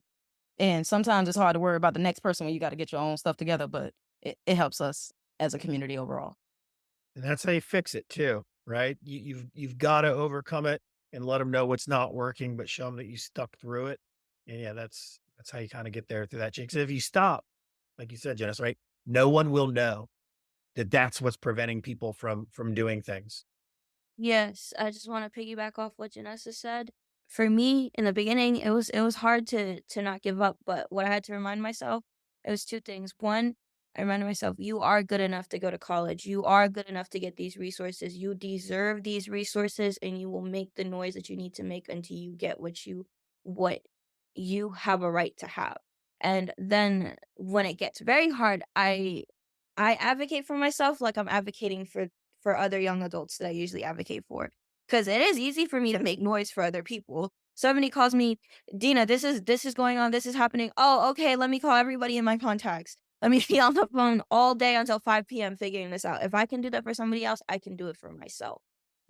And sometimes it's hard to worry about the next person when you got to get your own stuff together, but it helps us as a community overall. And that's how you fix it too, right? You've got to overcome it and let them know what's not working, but show them that you stuck through it. And yeah, that's how you kind of get there through that. Because if you stop, like you said, Janice, right? No one will know that that's what's preventing people from doing things. Yes, I just want to piggyback off what Janessa said. For me, in the beginning, it was hard to not give up, but what I had to remind myself, it was two things. One, I reminded myself, you are good enough to go to college. You are good enough to get these resources. You deserve these resources, and you will make the noise that you need to make until you get what you have a right to have. And then when it gets very hard, I advocate for myself like I'm advocating for other young adults that I usually advocate for. Because it is easy for me to make noise for other people. Somebody calls me, Dina, this is going on, this is happening. Oh, okay, let me call everybody in my contacts. Let me be on the phone all day until 5 p.m. figuring this out. If I can do that for somebody else, I can do it for myself.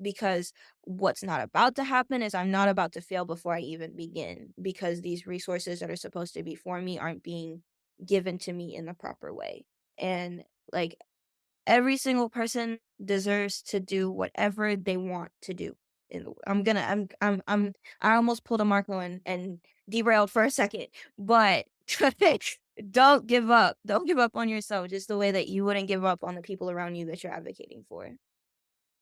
because what's not about to happen is I'm not about to fail before I even begin, because these resources that are supposed to be for me aren't being given to me in the proper way. And like every single person deserves to do whatever they want to do. I almost pulled a Marco and derailed for a second, but don't give up. Don't give up on yourself just the way that you wouldn't give up on the people around you that you're advocating for.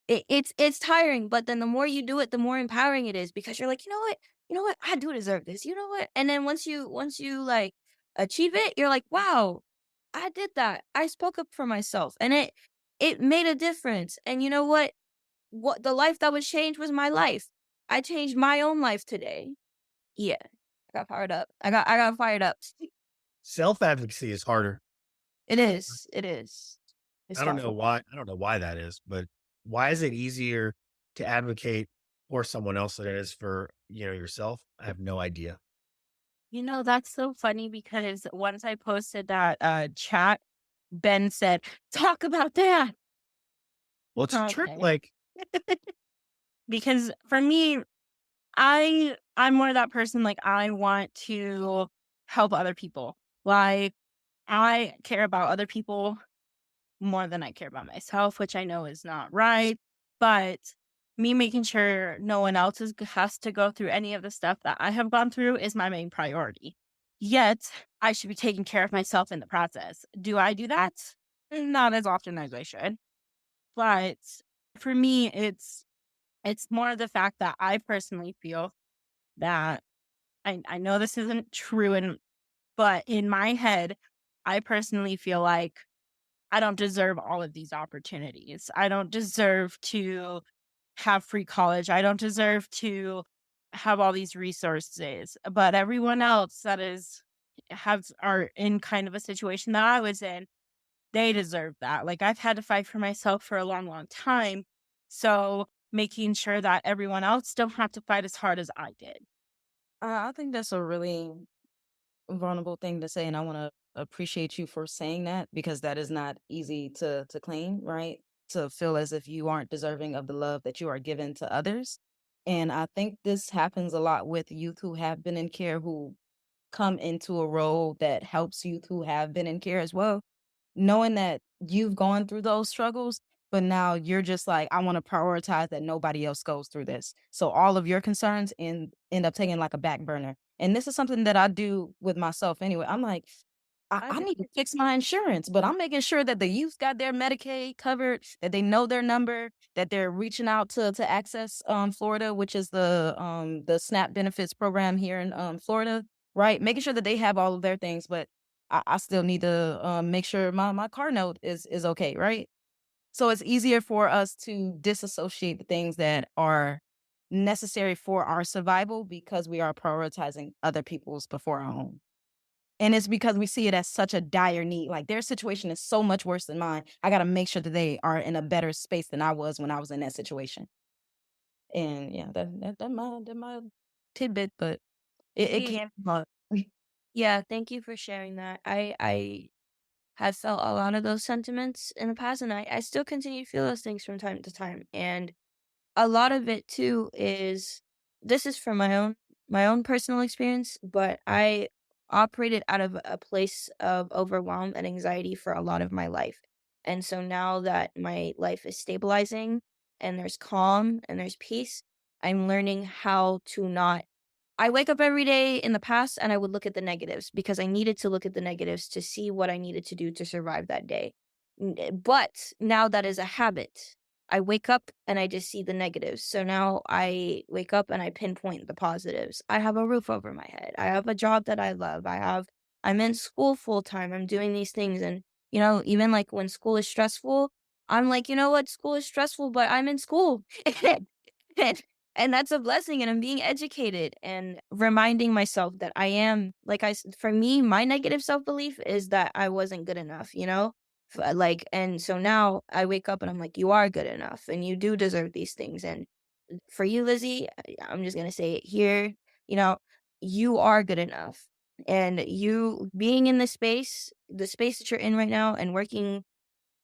It's tiring, but then the more you do it, the more empowering it is, because you're like, "You know what? You know what? I do deserve this. You know what?" And then once you, like, achieve it, you're like, "Wow, I did that. I spoke up for myself, and it made a difference." And you know what? What the life that was changed was my life. I changed my own life today. Yeah. I got fired up. I got fired up. Self-advocacy is harder. It is. It is. It's I don't tough. know why I don't know why that is, but why is it easier to advocate for someone else than it is for, yourself? I have no idea. That's so funny because once I posted that chat, Ben said, "Talk about that." Well, it's true, Okay. like, Because for me, I'm more that person, like, I want to help other people. Like, I care about other people more than I care about myself, which I know is not right. But me making sure no one else has to go through any of the stuff that I have gone through is my main priority. Yet, I should be taking care of myself in the process. Do I do that? Not as often as I should. But for me, it's more the fact that I personally feel that I know this isn't true, but in my head, I personally feel like I don't deserve all of these opportunities. I don't deserve to have free college. I don't deserve to have all these resources. But everyone else that are in kind of a situation that I was in, they deserve that. Like, I've had to fight for myself for a long, long time. So making sure that everyone else don't have to fight as hard as I did. I think that's a really vulnerable thing to say, and I want to appreciate you for saying that, because that is not easy to claim, right? To feel as if you aren't deserving of the love that you are given to others. And I think this happens a lot with youth who have been in care, who come into a role that helps youth who have been in care as well, knowing that you've gone through those struggles, but now you're just like, I want to prioritize that nobody else goes through this. So all of your concerns end up taking like a back burner. And this is something that I do with myself anyway. I'm like, I need to fix my insurance, but I'm making sure that the youth got their Medicaid covered, that they know their number, that they're reaching out to access Florida, which is the SNAP benefits program here in Florida, right? Making sure that they have all of their things, but I still need to make sure my car note is okay, right? So it's easier for us to disassociate the things that are necessary for our survival because we are prioritizing other people's before our own. And it's because we see it as such a dire need. Like, their situation is so much worse than mine. I got to make sure that they are in a better space than I was when I was in that situation. And yeah, that my tidbit, but it See, can be hard. yeah, thank you for sharing that. I have felt a lot of those sentiments in the past, and I still continue to feel those things from time to time. And a lot of it too is, this is from my own personal experience, but I operated out of a place of overwhelm and anxiety for a lot of my life. And so now that my life is stabilizing and there's calm and there's peace, I'm learning how to not, I wake up every day in the past and I would look at the negatives because I needed to look at the negatives to see what I needed to do to survive that day. But now that is a habit. I wake up and I just see the negatives. So now I wake up and I pinpoint the positives. I have a roof over my head. I have a job that I love. I'm in school full time. I'm doing these things. And, even like when school is stressful, I'm like, you know what? School is stressful, but I'm in school. and, and that's a blessing. And I'm being educated and reminding myself that I am, like, for me, my negative self belief is that I wasn't good enough, like, and so now I wake up and I'm like, you are good enough and you do deserve these things. And for you, Lizzie, I'm just gonna say it here, you know, you are good enough. And you being in the space that you're in right now and working,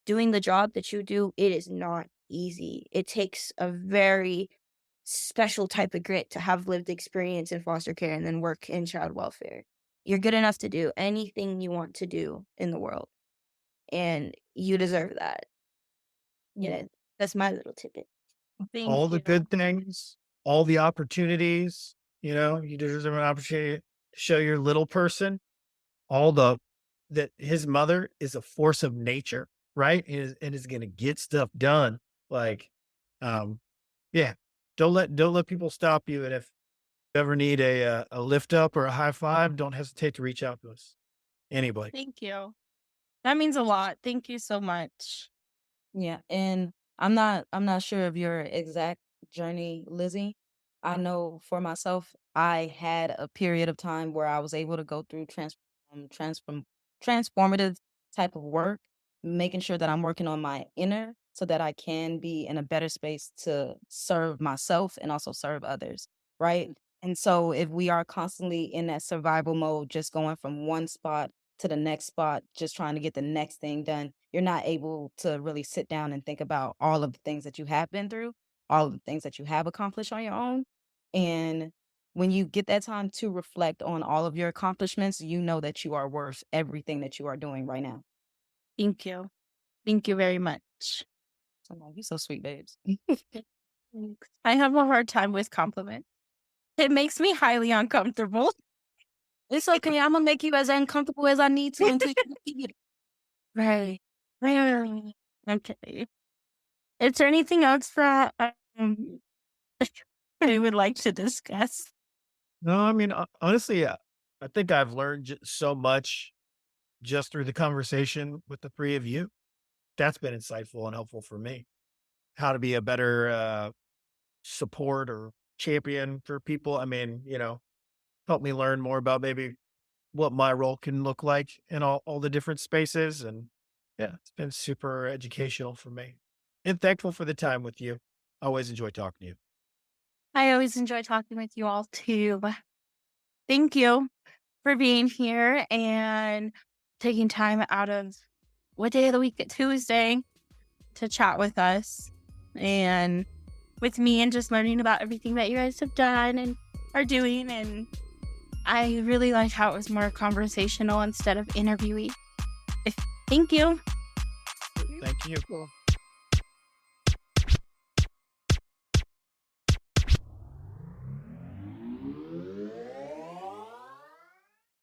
doing the job that you do, it is not easy. It takes a very special type of grit to have lived experience in foster care and then work in child welfare. You're good enough to do anything you want to do in the world, and you deserve that. You know, that's my little tidbit. Thank All the you. good things, all the opportunities, you deserve an opportunity to show your little person all the that his mother is a force of nature, right? And is gonna get stuff done. Like, um, yeah. Don't let people stop you. And if you ever need a lift up or a high five, don't hesitate to reach out to us. Anybody. Thank you. That means a lot. Thank you so much. Yeah, and I'm not sure of your exact journey, Lizzie. I know for myself, I had a period of time where I was able to go through transformative type of work, making sure that I'm working on my inner so that I can be in a better space to serve myself and also serve others, right? And so if we are constantly in that survival mode, just going from one spot to the next spot, just trying to get the next thing done, you're not able to really sit down and think about all of the things that you have been through, all of the things that you have accomplished on your own. And when you get that time to reflect on all of your accomplishments, you know that you are worth everything that you are doing right now. Thank you. Thank you very much. So I'm like, you're so sweet, babes. Thanks. I have a hard time with compliments. It makes me highly uncomfortable. It's okay. I'm gonna make you as uncomfortable as I need to until you get it. Right. Right. Okay. Is there anything else that we would like to discuss? No, I mean, honestly, I think I've learned so much just through the conversation with the three of you. That's been insightful and helpful for me. How to be a better support or champion for people. I mean, help me learn more about maybe what my role can look like in all the different spaces. And yeah, it's been super educational for me. And thankful for the time with you. I always enjoy talking to you. I always enjoy talking with you all too. Thank you for being here and taking time out of what day of the week? Tuesday to chat with us and with me and just learning about everything that you guys have done and are doing. And I really like how it was more conversational instead of interviewing. Thank you. Thank you. Cool.